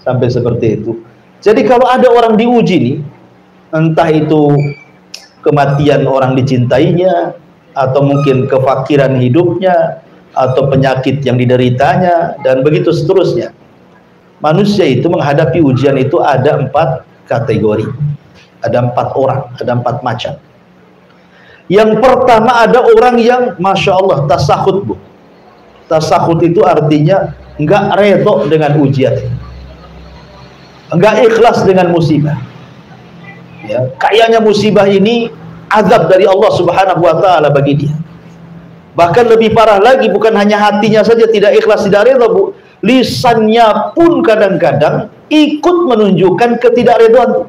sampai seperti itu. Jadi kalau ada orang diuji nih, entah itu kematian orang dicintainya, atau mungkin kefakiran hidupnya, atau penyakit yang dideritanya, dan begitu seterusnya. Manusia itu menghadapi ujian itu ada 4 kategori. Ada 4 orang, ada 4 macam. Yang pertama ada orang yang Masya Allah tasahud Bu. Tasahud itu artinya nggak redho dengan ujian, nggak ikhlas dengan musibah. Ya, kayaknya musibah ini azab dari Allah Subhanahu wa taala bagi dia. Bahkan lebih parah lagi, bukan hanya hatinya saja tidak ikhlas, tidak redho Bu, lisannya pun kadang-kadang ikut menunjukkan ketidakredhoan.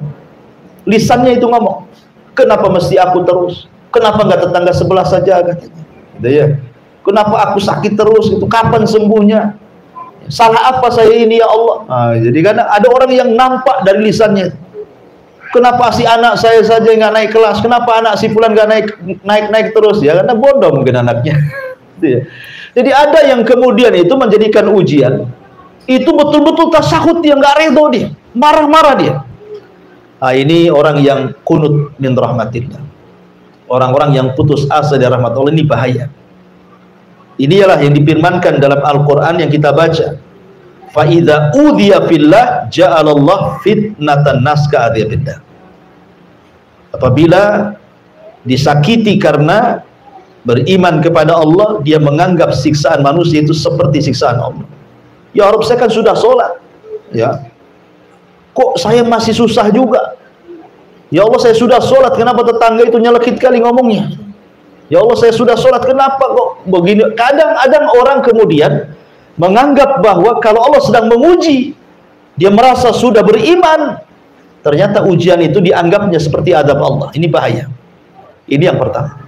Lisannya itu ngomong, kenapa mesti aku terus? Kenapa nggak tetangga sebelah saja katanya? Gitu ya. Kenapa aku sakit terus? Itu kapan sembuhnya? Salah apa saya ini ya Allah? Nah, jadi karena ada orang yang nampak dari lisannya. Kenapa si anak saya saja nggak naik kelas? Kenapa anak si fulan nggak naik terus? Ya karena bodoh mungkin anaknya. Gitu ya. Jadi ada yang kemudian itu menjadikan ujian itu betul-betul tasahud, dia nggak redho, dia marah-marah dia. Nah, ini orang yang kunut min rahmatillah. Orang-orang yang putus asa dari rahmat Allah, ini bahaya. Inilah yang difirmankan dalam Al-Quran yang kita baca. Fa idza udhiya fillah ja'alallah fitnatan nas ka'adzabillah. Apabila disakiti karena beriman kepada Allah, dia menganggap siksaan manusia itu seperti siksaan Allah. Ya Rabb, saya kan sudah sholat, ya, kok saya masih susah juga? Ya Allah, saya sudah sholat, kenapa tetangga itu nyelekit kali ngomongnya? Ya Allah, saya sudah sholat, kenapa kok begini? Kadang-kadang orang kemudian menganggap bahwa kalau Allah sedang menguji, dia merasa sudah beriman, ternyata ujian itu dianggapnya seperti adab Allah. Ini bahaya. Ini yang pertama.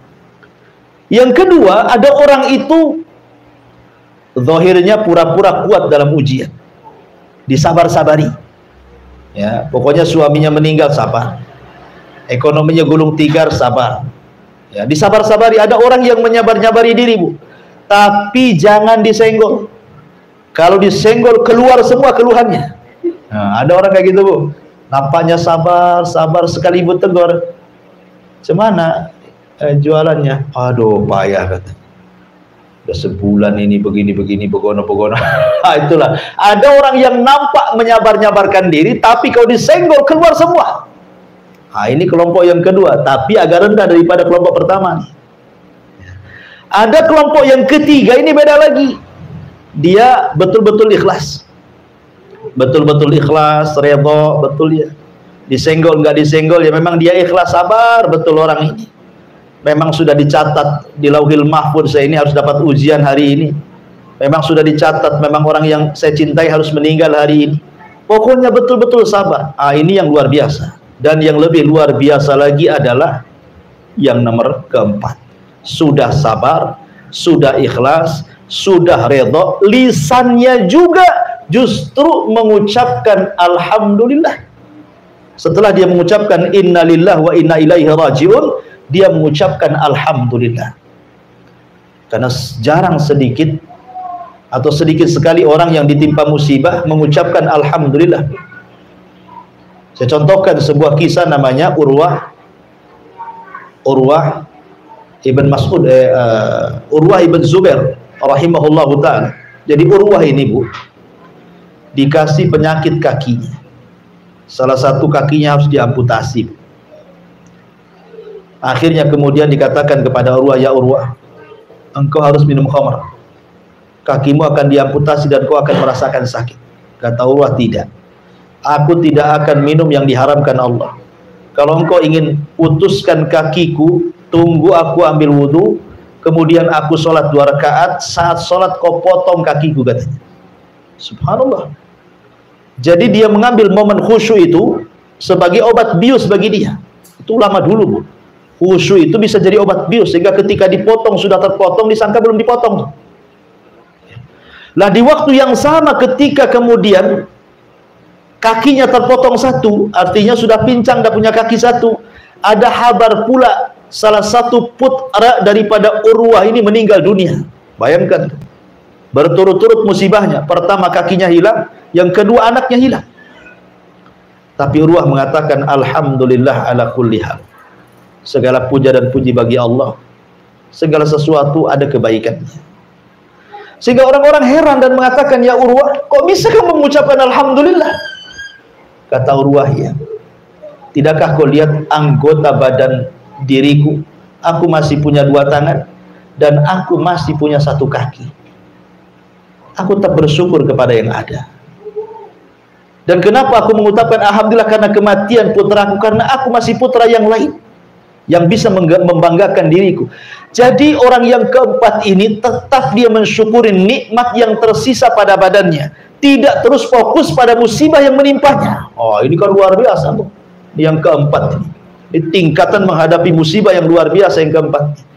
Yang kedua, ada orang itu zahirnya pura-pura kuat dalam ujian, disabar-sabari. Ya, pokoknya suaminya meninggal, sabar. Ekonominya gulung tikar, sabar. Ya, disabar-sabari. Ada orang yang menyabar-nyabari diri, Bu. Tapi jangan disenggol. Kalau disenggol keluar semua keluhannya. Nah, ada orang kayak gitu, Bu. Nampaknya sabar, sabar, sekali Ibu tegur, "Cemana jualannya?" "Aduh, payah," kata. "Udah sebulan ini begini begono-begono." Itulah. Ada orang yang nampak menyabar-nyabarkan diri, tapi kalau disenggol keluar semua. Ini kelompok yang kedua, tapi agak rendah daripada kelompok pertama. Ada kelompok yang ketiga, ini beda lagi. Dia betul-betul ikhlas. Betul-betul ikhlas, redha, betul ya. Disenggol nggak disenggol ya memang dia ikhlas, sabar betul orang ini. Memang sudah dicatat di Lauhil Mahfuz, saya ini harus dapat ujian hari ini. Memang sudah dicatat, memang orang yang saya cintai harus meninggal hari ini. Pokoknya betul-betul sabar. Ini yang luar biasa. Dan yang lebih luar biasa lagi adalah yang nomor keempat. Sudah sabar, sudah ikhlas, sudah redha, lisannya juga justru mengucapkan alhamdulillah. Setelah dia mengucapkan innalillahi wa inna ilaihi rajiun, dia mengucapkan alhamdulillah. Karena jarang sedikit atau sedikit sekali orang yang ditimpa musibah mengucapkan alhamdulillah. Saya contohkan sebuah kisah, namanya Urwah ibn Mas'ud, Urwah ibn Zubair rahimahullahu ta'ala. Jadi Urwah ini, Bu, dikasih penyakit kakinya. Salah satu kakinya harus diamputasi. Akhirnya kemudian dikatakan kepada Urwah, "Ya Urwah, engkau harus minum khamr. Kakimu akan diamputasi dan kau akan merasakan sakit." Kata Urwah, "Tidak. Aku tidak akan minum yang diharamkan Allah. Kalau engkau ingin putuskan kakiku, tunggu aku ambil wudhu, kemudian aku sholat 2 rakaat, saat sholat kau potong kakiku," katanya. Subhanallah. Jadi dia mengambil momen khusyuk itu sebagai obat bius bagi dia. Itu ulama dulu, Bu. Khusyuk itu bisa jadi obat bius, sehingga ketika dipotong, sudah terpotong, disangka belum dipotong. Lah di waktu yang sama ketika kemudian kakinya terpotong satu, artinya sudah pincang, dah punya kaki satu, ada kabar pula salah satu putra daripada Urwah ini meninggal dunia. Bayangkan, berturut-turut musibahnya. Pertama kakinya hilang, yang kedua anaknya hilang. Tapi Urwah mengatakan alhamdulillah ala kulli hal. Segala puja dan puji bagi Allah. Segala sesuatu ada kebaikannya. Sehingga orang-orang heran dan mengatakan, "Ya Urwah, kok bisa kamu mengucapkan alhamdulillah?" Kata Urwah, "Ya, tidakkah kau lihat anggota badan diriku? Aku masih punya 2 tangan dan aku masih punya 1 kaki. Aku tak bersyukur kepada yang ada. Dan kenapa aku mengucapkan alhamdulillah? Karena kematian putraku, karena aku masih putra yang lain yang bisa membanggakan diriku." Jadi orang yang keempat ini tetap dia mensyukuri nikmat yang tersisa pada badannya, tidak terus fokus pada musibah yang menimpanya. Ini kan luar biasa, tuh. Yang keempat ini, tingkatan menghadapi musibah yang luar biasa yang keempat.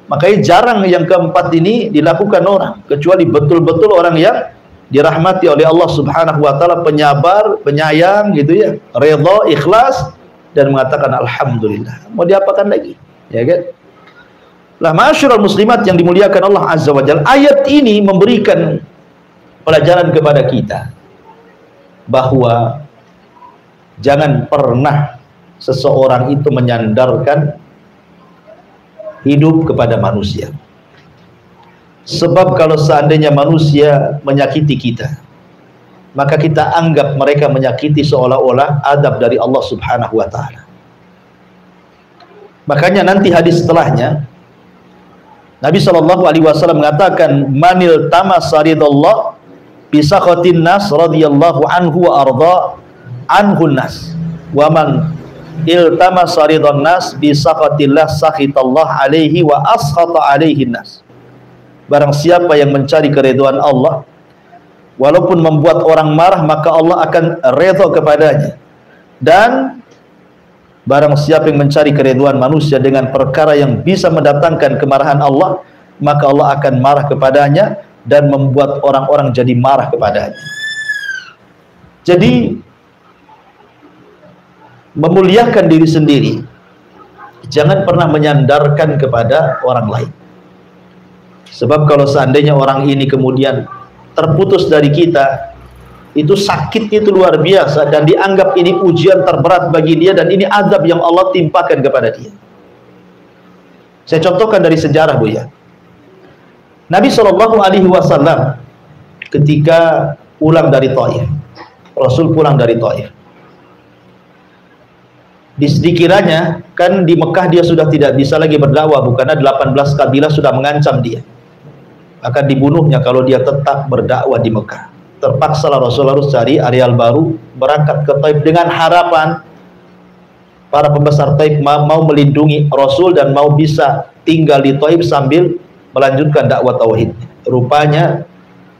Makanya jarang yang keempat ini dilakukan orang, kecuali betul-betul orang yang dirahmati oleh Allah Subhanahu wa taala, penyabar, penyayang gitu ya, redha, ikhlas, dan mengatakan alhamdulillah. Mau diapakan lagi? Ya kan? Lah ma'asyiral muslimat yang dimuliakan Allah Azza wa Jalla, ayat ini memberikan pelajaran kepada kita bahwa jangan pernah seseorang itu menyandarkan hidup kepada manusia. Sebab kalau seandainya manusia menyakiti kita, maka kita anggap mereka menyakiti seolah-olah adab dari Allah Subhanahu wa taala. Makanya nanti hadis setelahnya Nabi SAW mengatakan, "Manil tamas ridallah bi sakhatin nas radhiyallahu anhu wa arda, anhun nas wa man iltamasa ridwan nas bi sakhatillah sakhitallah alaihi wa askhata alaihi nas. Barang siapa yang mencari keridhaan Allah walaupun membuat orang marah, maka Allah akan redha kepadanya. Dan barang siapa yang mencari keridhaan manusia dengan perkara yang bisa mendatangkan kemarahan Allah, maka Allah akan marah kepadanya dan membuat orang-orang jadi marah kepadanya. Jadi memuliakan diri sendiri, jangan pernah menyandarkan kepada orang lain. Sebab kalau seandainya orang ini kemudian terputus dari kita, itu sakitnya itu luar biasa dan dianggap ini ujian terberat bagi dia, dan ini azab yang Allah timpakan kepada dia. Saya contohkan dari sejarah, Bu ya. Nabi SAW ketika pulang dari Taif, Rasul pulang dari Taif, dikiranya kan di Mekah dia sudah tidak bisa lagi berdakwah, karena 18 kabilah sudah mengancam dia akan dibunuhnya kalau dia tetap berdakwah di Mekah. Terpaksalah Rasul harus cari areal baru, berangkat ke Taif dengan harapan para pembesar Taif mau melindungi Rasul dan mau bisa tinggal di Taif sambil melanjutkan dakwah tauhid. Rupanya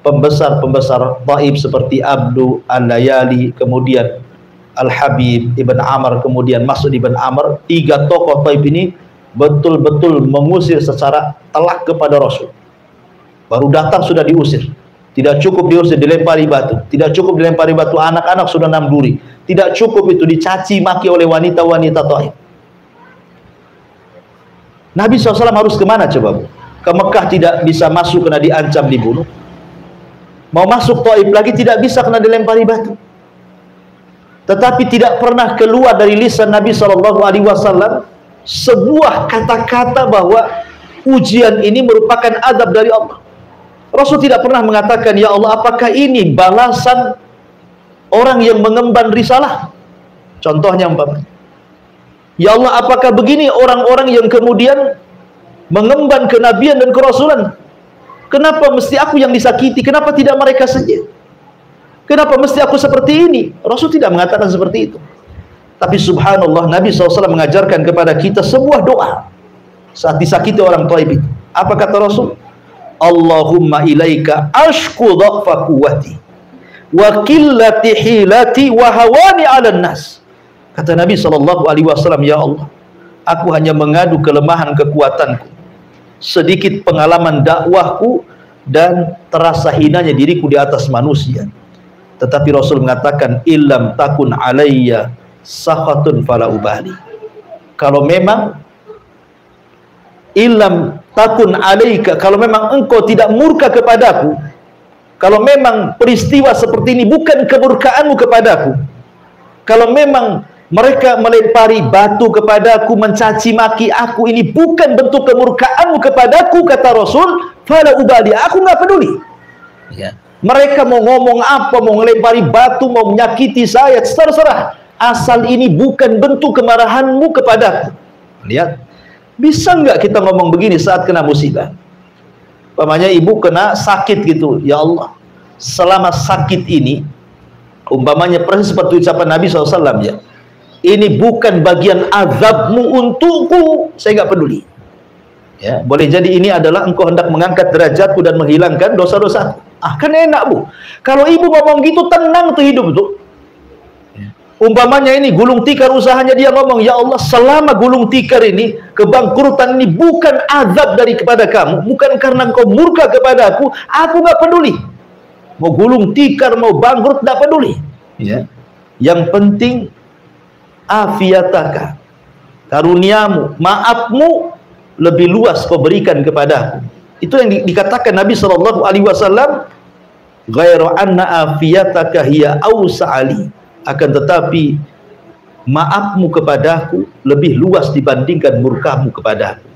pembesar-pembesar Taif seperti Abdu Al-Layali, kemudian Al-Habib Ibn Amr, kemudian Mas'ud Ibn Amr, 3 tokoh Taif ini betul-betul mengusir secara telak kepada Rasul. Baru datang sudah diusir. Tidak cukup diusir, dilempari batu. Tidak cukup dilempari batu, anak-anak sudah 6 duri. Tidak cukup itu, dicaci maki oleh wanita-wanita Taif. Nabi SAW harus kemana coba? Ke Mekah tidak bisa masuk karena diancam dibunuh. Mau masuk Taif lagi tidak bisa karena dilempari batu. Tetapi tidak pernah keluar dari lisan Nabi SAW sebuah kata-kata bahwa ujian ini merupakan azab dari Allah. Rasul tidak pernah mengatakan, ya Allah, apakah ini balasan orang yang mengemban risalah? Contohnya umpamanya, ya Allah, apakah begini orang-orang yang kemudian mengemban kenabian dan kerasulan? Kenapa mesti aku yang disakiti? Kenapa tidak mereka saja? Kenapa mesti aku seperti ini? Rasul tidak mengatakan seperti itu. Tapi subhanallah, Nabi SAW mengajarkan kepada kita sebuah doa saat disakiti orang Taif itu. Apa kata Rasul? Allahumma ilaika ashku dha'fa quwwati wa qillati hilati wa hawani 'alan nas. Kata Nabi SAW, ya Allah, aku hanya mengadu kelemahan kekuatanku, sedikit pengalaman dakwahku, dan terasa hinanya diriku di atas manusia. Tetapi Rasul mengatakan, illam takun alayya sakhatun fala ubali. Kalau memang illam takun alaika, kalau memang engkau tidak murka kepadaku, kalau memang peristiwa seperti ini bukan kemurkaanmu kepadaku, kalau memang mereka melempari batu kepadaku, mencaci maki aku, ini bukan bentuk kemurkaanmu kepadaku, kata Rasul, fala ubali, aku nggak peduli. Ya. Mereka mau ngomong apa, mau melempari batu, mau menyakiti saya, terserah, asal ini bukan bentuk kemarahanmu kepadaku. Lihat, bisa nggak kita ngomong begini saat kena musibah? Umpamanya ibu kena sakit gitu, ya Allah, selama sakit ini, umpamanya persis seperti ucapan Nabi SAW, ya, ini bukan bagian azabmu untukku, saya nggak peduli. Ya, boleh jadi ini adalah engkau hendak mengangkat derajatku dan menghilangkan dosa-dosaku. Ah, kan enak, Bu. Kalau ibu ngomong gitu, tenang tuh hidup tuh. Umpamanya ini gulung tikar usahanya, dia ngomong, ya Allah, selama gulung tikar ini, kebangkrutan ini bukan azab dari kepada kamu, bukan karena engkau murka kepada aku nggak peduli. Mau gulung tikar, mau bangkrut, nggak peduli. Ya. Yang penting afiataka, karuniamu, maafmu lebih luas kau berikan kepada aku. Itu yang dikatakan Nabi SAW, ghairu anna afiyataka hiya awsa'ali, akan tetapi maafmu kepadaku lebih luas dibandingkan murkamu kepadaku.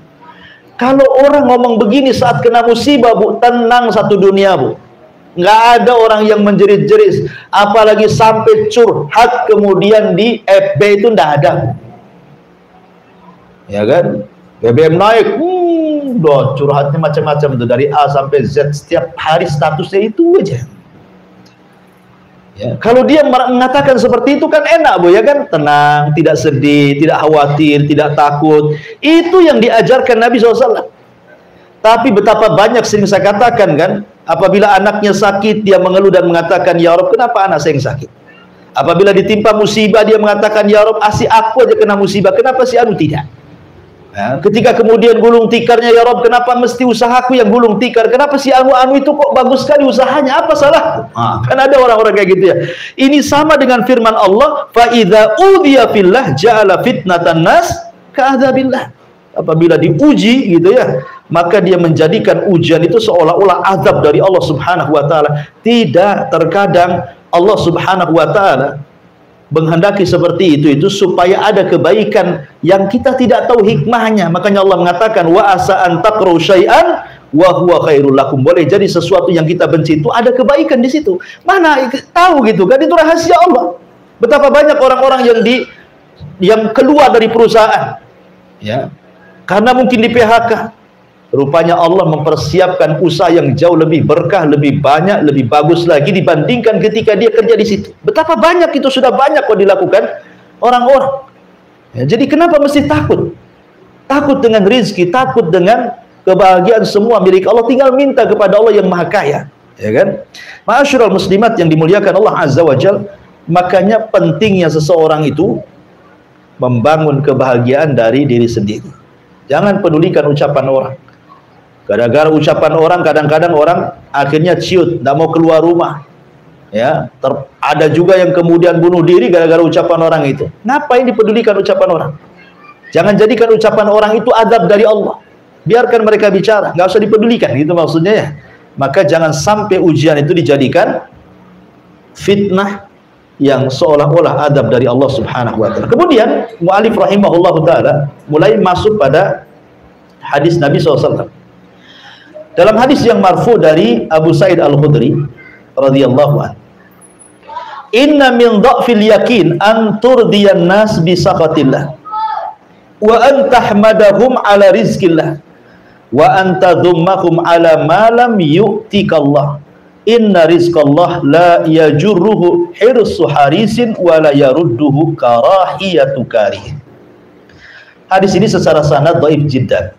Kalau orang ngomong begini saat kena musibah, Bu, tenang satu dunia, Bu. Nggak ada orang yang menjerit-jerit, apalagi sampai curhat kemudian di FB, itu nggak ada, Bu. Ya kan? BBM naik, udah curhatnya macam-macam tuh, dari A sampai Z, setiap hari statusnya itu aja. Ya, kalau dia mengatakan seperti itu kan enak Bu ya kan, tenang, tidak sedih, tidak khawatir, tidak takut. Itu yang diajarkan Nabi SAW. Tapi betapa banyak sering saya katakan kan, apabila anaknya sakit dia mengeluh dan mengatakan, ya Rob kenapa anak saya yang sakit? Apabila ditimpa musibah dia mengatakan, ya Rob asih aku aja kena musibah, kenapa si anu tidak? Ya, ketika kemudian gulung tikarnya, ya Rob kenapa mesti usahaku yang gulung tikar, kenapa si anu-anu itu kok bagus sekali usahanya, apa salah? Kan ada orang-orang kayak gitu ya. Ini sama dengan firman Allah, fa idza udhiya fillah ja'ala fitnatan nas ka'adzabillah. Apabila diuji gitu ya, maka dia menjadikan ujian itu seolah-olah azab dari Allah Subhanahu wa taala. Tidak, terkadang Allah Subhanahu wa taala menghendaki seperti itu supaya ada kebaikan yang kita tidak tahu hikmahnya. Makanya Allah mengatakan wa asa an taqru syai'an wa huwa khairul lakum. Boleh jadi sesuatu yang kita benci itu ada kebaikan di situ. Mana tahu gitu kan, itu rahasia Allah. Betapa banyak orang-orang yang keluar dari perusahaan ya, karena mungkin di PHK. Rupanya Allah mempersiapkan usaha yang jauh lebih berkah, lebih banyak, lebih bagus lagi dibandingkan ketika dia kerja di situ. Betapa banyak itu sudah banyak kok dilakukan orang-orang. Ya, jadi kenapa mesti takut? Takut dengan rizki, takut dengan kebahagiaan semua milik Allah. Tinggal minta kepada Allah yang Maha Kaya, ya kan? Ma'asyiral muslimat yang dimuliakan Allah Azza wa Jalla, makanya pentingnya seseorang itu membangun kebahagiaan dari diri sendiri. Jangan pedulikan ucapan orang. Gara-gara ucapan orang, kadang-kadang orang akhirnya ciut, tidak mau keluar rumah. Ya, ada juga yang kemudian bunuh diri gara-gara ucapan orang itu. Ngapain dipedulikan ucapan orang? Jangan jadikan ucapan orang itu adab dari Allah. Biarkan mereka bicara, nggak usah dipedulikan, gitu maksudnya ya. Maka jangan sampai ujian itu dijadikan fitnah yang seolah-olah adab dari Allah Subhanahu wa taala. Kemudian mu'alif rahimahullah taala mulai masuk pada hadis Nabi SAW. Dalam hadis yang marfu dari Abu Sa'id Al-Khudri radhiyallahu anhu, inna min dha'fil yakin an turdiyan nas bi saqatillah wa an tahmadahum ala rizqillah wa an tadhummahum ala ma lam yu'tikallah. Inna rizqallah la yajurruhu hirsu harisin wa la yarudduhu karahiyatu karih. Hadis ini secara sanad dhaif jiddan.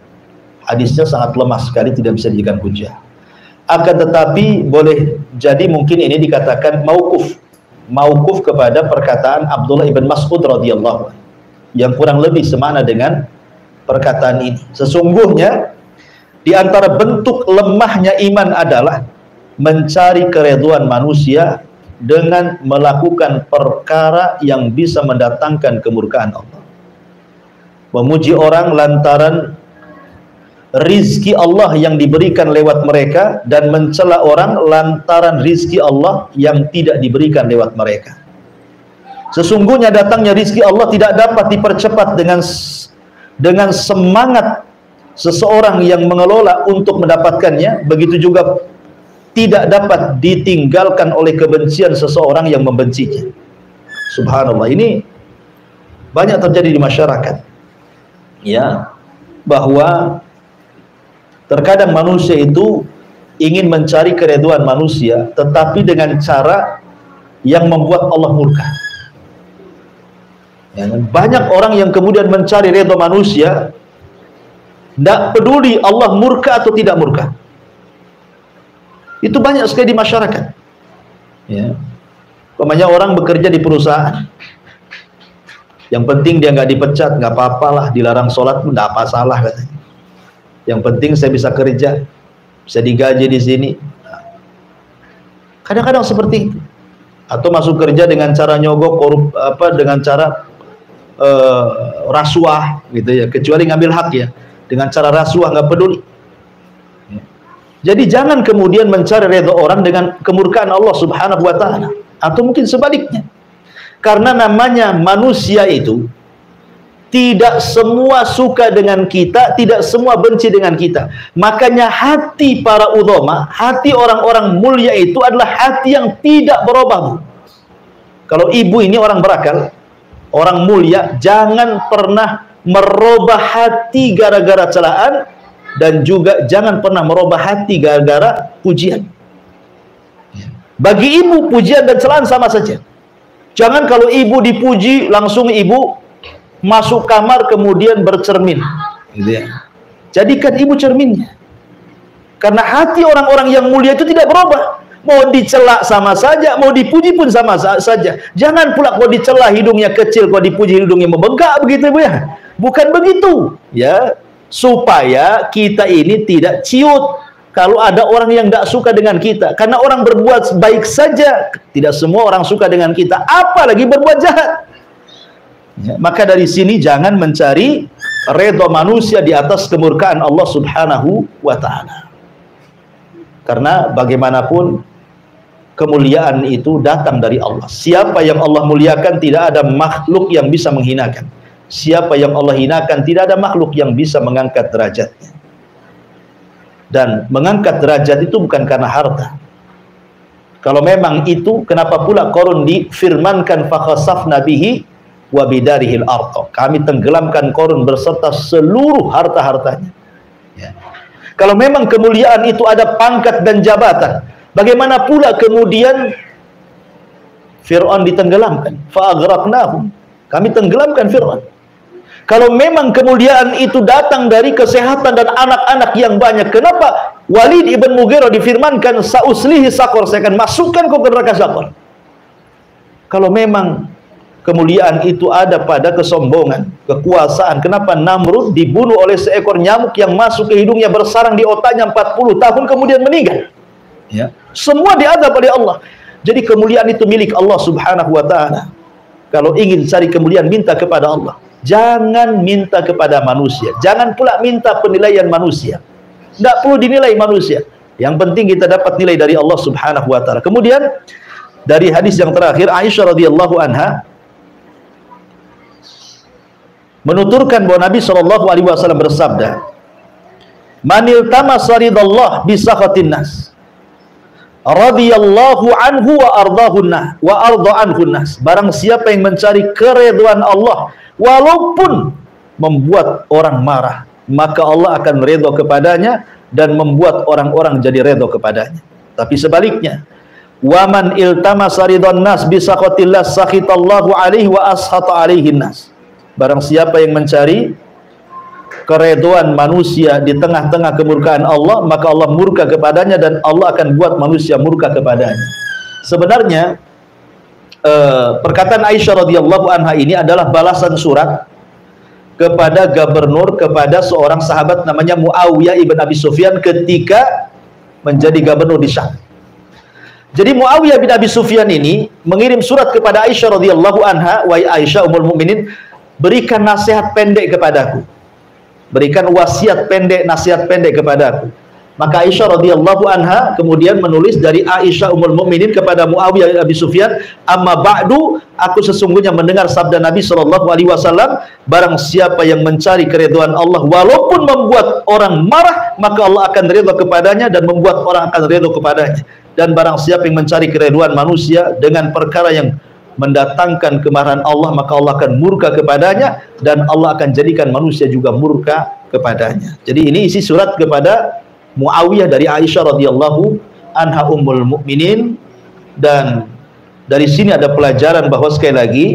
Hadisnya sangat lemah sekali, tidak bisa dijadikan hujjah. Akan tetapi boleh jadi mungkin ini dikatakan mauquf kepada perkataan Abdullah ibn Mas'ud radhiyallahu anhu, yang kurang lebih semana dengan perkataan ini. Sesungguhnya di antara bentuk lemahnya iman adalah mencari keridhaan manusia dengan melakukan perkara yang bisa mendatangkan kemurkaan Allah. Memuji orang lantaran rizki Allah yang diberikan lewat mereka, dan mencela orang lantaran rizki Allah yang tidak diberikan lewat mereka. Sesungguhnya datangnya rizki Allah tidak dapat dipercepat dengan semangat seseorang yang mengelola untuk mendapatkannya. Begitu juga tidak dapat ditinggalkan oleh kebencian seseorang yang membencinya. Subhanallah, ini banyak terjadi di masyarakat ya, bahwa terkadang manusia itu ingin mencari keridhaan manusia, tetapi dengan cara yang membuat Allah murka. Ya, banyak orang yang kemudian mencari ridha manusia, tidak peduli Allah murka atau tidak murka. Itu banyak sekali di masyarakat. Ya, umpamanya orang bekerja di perusahaan, yang penting dia nggak dipecat, nggak apa-apalah, dilarang sholat pun nggak apa salah katanya. Yang penting saya bisa kerja, bisa digaji di sini. Kadang-kadang seperti itu. Atau masuk kerja dengan cara nyogok, dengan cara rasuah, gitu ya. Kecuali ngambil hak ya, dengan cara rasuah nggak peduli. Jadi jangan kemudian mencari redha orang dengan kemurkaan Allah Subhanahu wa taala, atau mungkin sebaliknya. Karena namanya manusia itu tidak semua suka dengan kita, tidak semua benci dengan kita. Makanya hati para ulama, hati orang-orang mulia itu adalah hati yang tidak berubah. Kalau ibu ini orang berakal, orang mulia, jangan pernah merubah hati gara-gara celaan, dan juga jangan pernah merubah hati gara-gara pujian. Bagi ibu, pujian dan celaan sama saja. Jangan kalau ibu dipuji, langsung ibu masuk kamar kemudian bercermin. Gitu ya. Jadikan ibu cerminnya. Karena hati orang-orang yang mulia itu tidak berubah. Mau dicela sama saja, mau dipuji pun sama saja. Jangan pula kalau dicela hidungnya kecil, kalau dipuji hidungnya membengkak begitu, Bu ya. Bukan begitu, ya. Supaya kita ini tidak ciut kalau ada orang yang tidak suka dengan kita. Karena orang berbuat baik saja, tidak semua orang suka dengan kita, apalagi berbuat jahat. Ya, maka dari sini jangan mencari redha manusia di atas kemurkaan Allah Subhanahu wa ta'ala. Karena bagaimanapun kemuliaan itu datang dari Allah. Siapa yang Allah muliakan, tidak ada makhluk yang bisa menghinakan. Siapa yang Allah hinakan, tidak ada makhluk yang bisa mengangkat derajatnya. Dan mengangkat derajat itu bukan karena harta. Kalau memang itu, kenapa pula Qarun difirmankan fakhasafna bihi wa bidarihil ardh. Kami tenggelamkan Qarun berserta seluruh harta-hartanya. Ya. Kalau memang kemuliaan itu ada pangkat dan jabatan, bagaimana pula kemudian Fir'aun ditenggelamkan? Fa'aghraqnahum. Kami tenggelamkan Fir'aun. Kalau memang kemuliaan itu datang dari kesehatan dan anak-anak yang banyak, kenapa Walid ibn Mughirah difirmankan sa'uslihi saqar, saya akan masukkan kau ke neraka saqar? Kalau memang kemuliaan itu ada pada kesombongan, kekuasaan, kenapa Namrud dibunuh oleh seekor nyamuk yang masuk ke hidungnya, bersarang di otaknya 40 tahun kemudian meninggal? Ya. Semua diadab oleh Allah. Jadi kemuliaan itu milik Allah Subhanahu wa ta'ala. Kalau ingin cari kemuliaan, minta kepada Allah. Jangan minta kepada manusia. Jangan pula minta penilaian manusia. Tidak perlu dinilai manusia. Yang penting kita dapat nilai dari Allah Subhanahu wa ta'ala. Kemudian dari hadis yang terakhir, Aisyah radhiyallahu anha menuturkan bahwa Nabi SAW bersabda, "Manil tamasa ridallah bisakhatin nas, radhiyallahu anhu wa ardahun nas, wa arda anhun nas." Barang siapa yang mencari keridhaan Allah walaupun membuat orang marah, maka Allah akan redha kepadanya dan membuat orang-orang jadi redha kepadanya. Tapi sebaliknya, waman iltamasa ridwan nas bisakhatillah sakhitallahu alaihi wa ashata alaihin nas. Barang siapa yang mencari keridhaan manusia di tengah-tengah kemurkaan Allah, maka Allah murka kepadanya dan Allah akan buat manusia murka kepadanya. Sebenarnya perkataan Aisyah radhiyallahu anha ini adalah balasan surat kepada gubernur, kepada seorang sahabat namanya Muawiyah ibn Abi Sufyan ketika menjadi gubernur di Syam. Jadi Muawiyah bin Abi Sufyan ini mengirim surat kepada Aisyah radhiyallahu anha, "Wahai Aisyah ummul mukminin, berikan nasihat pendek kepadaku. Berikan wasiat pendek, nasihat pendek kepadaku." Maka Aisyah radhiyallahu anha kemudian menulis dari Aisyah ummul mukminin kepada Muawiyah bin Abi Sufyan, "Amma ba'du, aku sesungguhnya mendengar sabda Nabi sallallahu alaihi wasallam, barang siapa yang mencari keridhaan Allah walaupun membuat orang marah, maka Allah akan ridha kepadanya dan membuat orang akan ridha kepadanya. Dan barang siapa yang mencari keridhaan manusia dengan perkara yang mendatangkan kemarahan Allah, maka Allah akan murka kepadanya dan Allah akan jadikan manusia juga murka kepadanya." Jadi ini isi surat kepada Muawiyah dari Aisyah radhiyallahu anha ummul mukminin. Dan dari sini ada pelajaran bahwa sekali lagi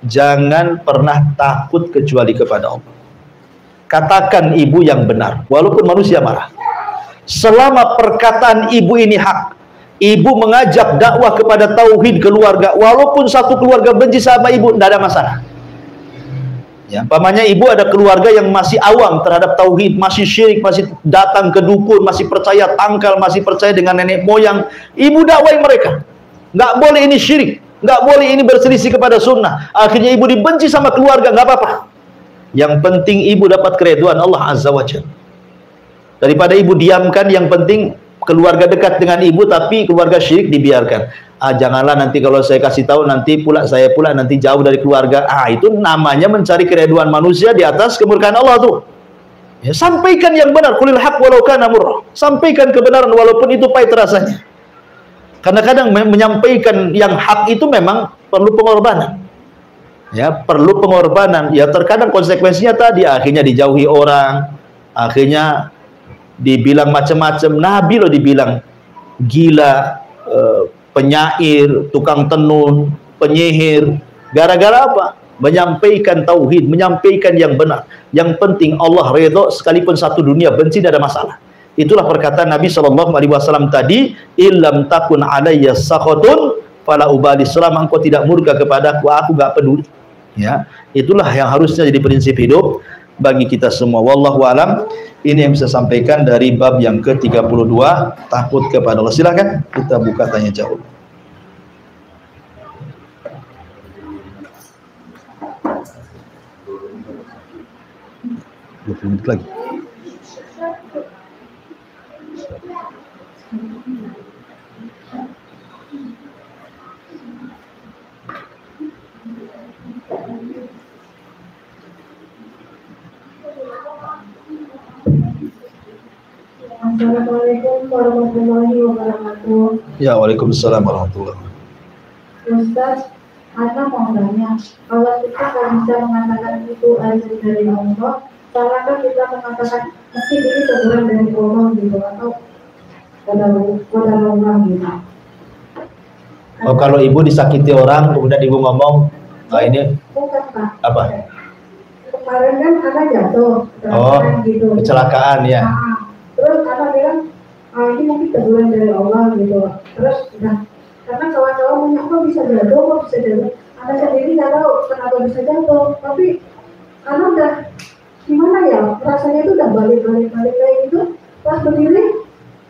jangan pernah takut kecuali kepada Allah. Katakan ibu yang benar walaupun manusia marah. Selama perkataan ibu ini hak, ibu mengajak dakwah kepada tauhid keluarga, walaupun satu keluarga benci sama ibu, tidak ada masalah. Ya, umpamanya ibu ada keluarga yang masih awam terhadap tauhid, masih syirik, masih datang ke dukun, masih percaya tangkal, masih percaya dengan nenek moyang, ibu dakwai mereka. Nggak boleh ini syirik, nggak boleh ini berselisih kepada sunnah. Akhirnya ibu dibenci sama keluarga, nggak apa-apa. Yang penting ibu dapat keridhaan Allah Azza wa Jalla. Daripada ibu diamkan, yang penting keluarga dekat dengan ibu tapi keluarga syirik dibiarkan. Janganlah nanti kalau saya kasih tahu nanti pula saya pula nanti jauh dari keluarga. Itu namanya mencari keridhaan manusia di atas kemurkaan Allah tuh. Ya, sampaikan yang benar, qulil haq walau kana murra. Sampaikan kebenaran walaupun itu pahit rasanya. Karena kadang menyampaikan yang hak itu memang perlu pengorbanan. Ya, perlu pengorbanan. Ya, terkadang konsekuensinya tadi akhirnya dijauhi orang, akhirnya dibilang macam-macam. Nabi loh dibilang gila, penyair, tukang tenun, penyihir. Gara-gara apa? Menyampaikan tauhid, menyampaikan yang benar. Yang penting Allah redha, sekalipun satu dunia benci, tidak ada masalah. Itulah perkataan Nabi SAW tadi, illam takun alayya sakhatun fala ubali, selama engkau tidak murka kepadaku, aku gak peduli. Ya, itulah yang harusnya jadi prinsip hidup bagi kita semua. Wallahu alam. Ini yang bisa sampaikan dari bab yang ke-32, takut kepada Allah. Silakan kita buka tanya jawab. Menit lagi. Assalamualaikum warahmatullahi wabarakatuh. Ya, waalaikumsalam warahmatullahi wabarakatuh. Ustaz, Ana mau tanya, kalau kita bisa mengatakan itu azab dari Allah, salahkah kita mengatakan mesti ini teguran dari Allah gitu, atau pada Allah gitu? Oh, kalau ibu disakiti orang, kemudian ibu ngomong, nah ini bukan, Pak. apa? Kemarin kan Ana jatuh, gitu. Kecelakaan ya. Terus Ana bilang, ini mungkin teguran dari Allah gitu. Terus karena kawan-kawan punya kok bisa jatuh. Ana sendiri nggak tahu kenapa bisa jatuh, tapi Ana udah gimana ya, rasanya itu udah balik kayak gitu. Pas berdiri,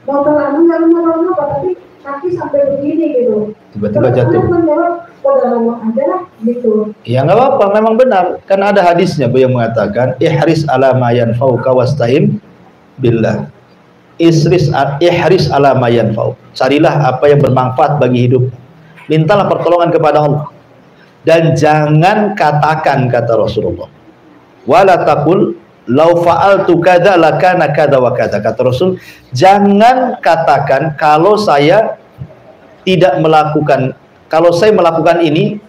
motor Ana nggak apa, tapi kaki sampai begini gitu. Tiba-tiba jatuh. Terus menjawab, udah ngomong aja lah gitu. Ya nggak apa-apa, memang benar. Kan ada hadisnya Bu yang mengatakan, ihris ala ma yanfa'uka wasta'in billah. Ihris ala ma yanfa'uk. Carilah apa yang bermanfaat bagi hidup. Mintalah pertolongan kepada Allah. Dan jangan katakan, kata Rasulullah, wala taqul law fa'altu kadza lakana kadza wa kadza. Kata Rasul, jangan katakan kalau saya tidak melakukan, kalau saya melakukan ini,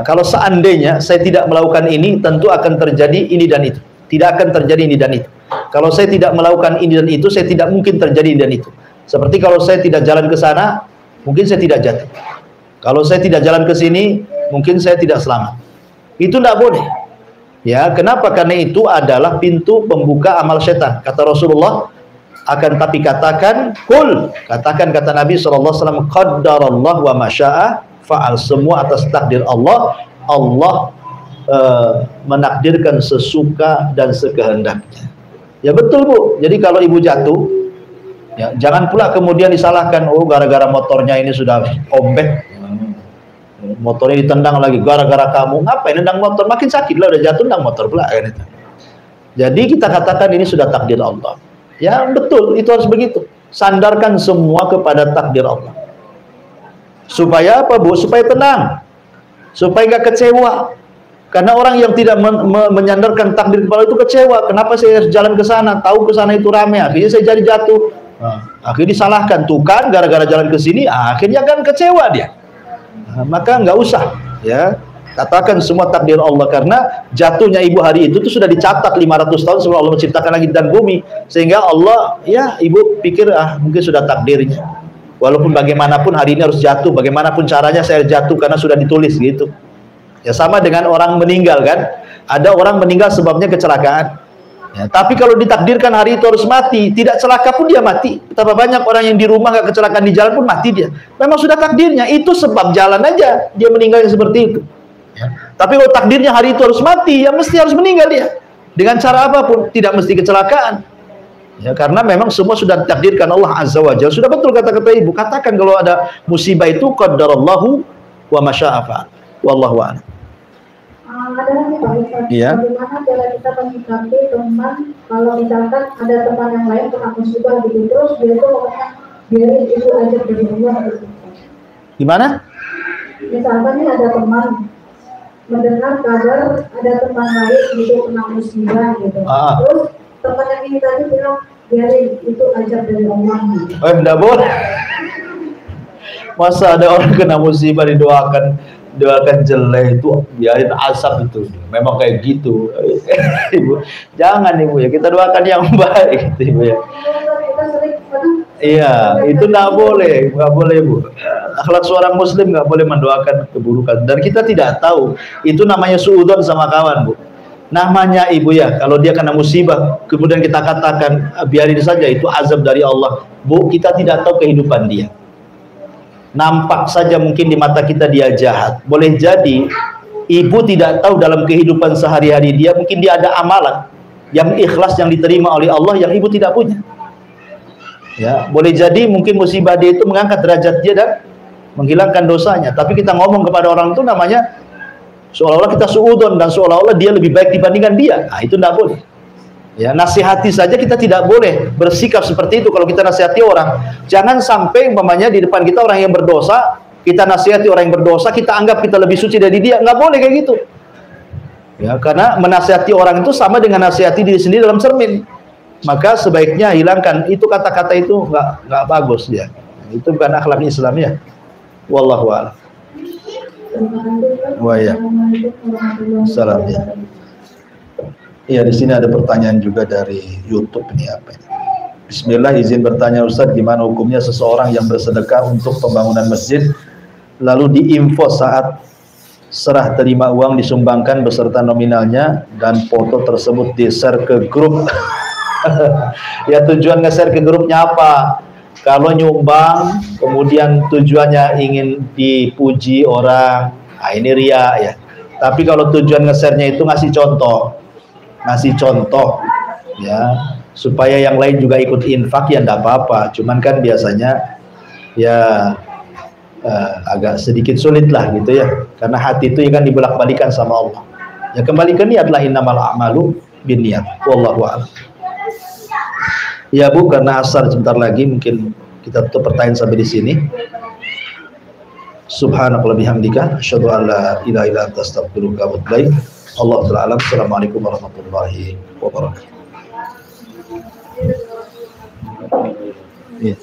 kalau seandainya saya tidak melakukan ini, tentu akan terjadi ini dan itu. Tidak akan terjadi ini dan itu. Kalau saya tidak melakukan ini dan itu, saya tidak mungkin terjadi ini dan itu. Seperti kalau saya tidak jalan ke sana, mungkin saya tidak jatuh. Kalau saya tidak jalan ke sini, mungkin saya tidak selamat. Itu tidak boleh. Ya, kenapa? Karena itu adalah pintu pembuka amal setan. Kata Rasulullah, akan tapi katakan, kul, katakan kata Nabi SAW, qaddarallah wa masya'a fa'al. Semua atas takdir Allah. Allah menakdirkan sesuka dan sekehendaknya. Ya betul Bu. Jadi kalau ibu jatuh, ya jangan pula kemudian disalahkan, oh gara-gara motornya ini sudah ombek, motornya ditendang lagi gara-gara kamu. Ngapain nendang motor? Makin sakit lah, udah jatuh nendang motor pula kan itu. Jadi kita katakan ini sudah takdir Allah. Ya betul, itu harus begitu. Sandarkan semua kepada takdir Allah. Supaya apa Bu? Supaya tenang, supaya nggak kecewa. Karena orang yang tidak menyandarkan takdir kepada itu kecewa. Kenapa saya harus jalan ke sana? Tahu ke sana itu ramai, akhirnya saya jadi jatuh. Akhirnya disalahkan, tuh kan gara-gara jalan ke sini, akhirnya kan kecewa dia. Maka nggak usah, ya. Katakan semua takdir Allah, karena jatuhnya ibu hari itu tuh sudah dicatat 500 tahun sebelum Allah menciptakan langit dan bumi. Sehingga Allah, ya ibu pikir mungkin sudah takdirnya. Walaupun bagaimanapun hari ini harus jatuh, bagaimanapun caranya saya jatuh karena sudah ditulis gitu. Ya sama dengan orang meninggal kan. Ada orang meninggal sebabnya kecelakaan. Ya, tapi kalau ditakdirkan hari itu harus mati, tidak celaka pun dia mati. Betapa banyak orang yang di rumah nggak kecelakaan di jalan pun mati dia. Memang sudah takdirnya, itu sebab jalan aja dia meninggal seperti itu. Ya. Tapi kalau takdirnya hari itu harus mati, ya mesti harus meninggal dia. Dengan cara apapun, tidak mesti kecelakaan. Ya, karena memang semua sudah ditakdirkan Allah Azza wa Jalla. Sudah betul kata-kata ibu. Katakan kalau ada musibah itu qaddarallahu wa masya'a fa'al. Wallahu a'lam. Ada lagi Pak Ustaz, Iya. bagaimana cara kita menyikapi teman kalau misalkan ada teman yang lain kena musibah gitu, terus dia tuh ngomongnya biarin itu aja dari Allah gitu. Gimana? Misalkan nih ada teman mendengar kabar ada teman lain gitu kena musibah gitu, terus teman yang ini tadi bilang biarin itu aja dari Allah gitu. Enggak boleh. Masa ada orang kena musibah didoakan jelek, itu biarin asap itu. Memang kayak gitu. Ibu, jangan ibu ya, kita doakan yang baik gitu, ibu ya. Kita sering Iya, itu nggak boleh Bu. Akhlak seorang Muslim nggak boleh mendoakan keburukan. Dan kita tidak tahu itu namanya suudzon sama kawan Bu. Namanya ibu ya, kalau dia kena musibah, kemudian kita katakan biarin saja itu azab dari Allah. Bu, kita tidak tahu kehidupan dia. Nampak saja mungkin di mata kita dia jahat. Boleh jadi ibu tidak tahu dalam kehidupan sehari-hari dia, mungkin dia ada amalan yang ikhlas yang diterima oleh Allah yang ibu tidak punya. Ya, boleh jadi mungkin musibah dia itu mengangkat derajat dia dan menghilangkan dosanya. Tapi kita ngomong kepada orang itu namanya seolah-olah kita suudzon dan seolah-olah dia lebih baik dibandingkan dia. Nah, itu tidak boleh. Ya, nasihati saja kita tidak boleh bersikap seperti itu kalau kita nasihati orang. Jangan sampai umpamanya di depan kita orang yang berdosa, kita nasihati orang yang berdosa, kita anggap kita lebih suci dari dia. Nggak boleh kayak gitu. Ya, karena menasihati orang itu sama dengan nasihati diri sendiri dalam cermin. Maka sebaiknya hilangkan itu kata-kata itu nggak bagus ya. Itu bukan akhlak Islam ya. Wallahu a'lam. Wa ya. Salam ya. Iya, di sini ada pertanyaan juga dari YouTube ini apa ini? Bismillah, izin bertanya Ustadz, gimana hukumnya seseorang yang bersedekah untuk pembangunan masjid lalu diinfo saat serah terima uang disumbangkan beserta nominalnya dan foto tersebut di-share ke grup. Ya, tujuan nge-share ke grupnya apa? Kalau nyumbang kemudian tujuannya ingin dipuji orang, nah ini ria ya. Tapi kalau tujuan nge-share-nya itu ngasih contoh ya, supaya yang lain juga ikut infak ya enggak apa-apa. Cuman kan biasanya ya agak sedikit sulit lah gitu ya, karena hati itu ya kan dibolak-balikan sama Allah. Ya kembali ke niat lah, innamal a'malu binniyat. Wallahu a'lam. Ya Bu, karena asar sebentar lagi, mungkin kita tutup pertanyaan sampai di sini. Subhanallah bihamdika, asyhadu an la ilaha illa anta astaghfiruka wa atubu ilaik. Allahu ta'ala. Assalamualaikum warahmatullahi wabarakatuh. Iya.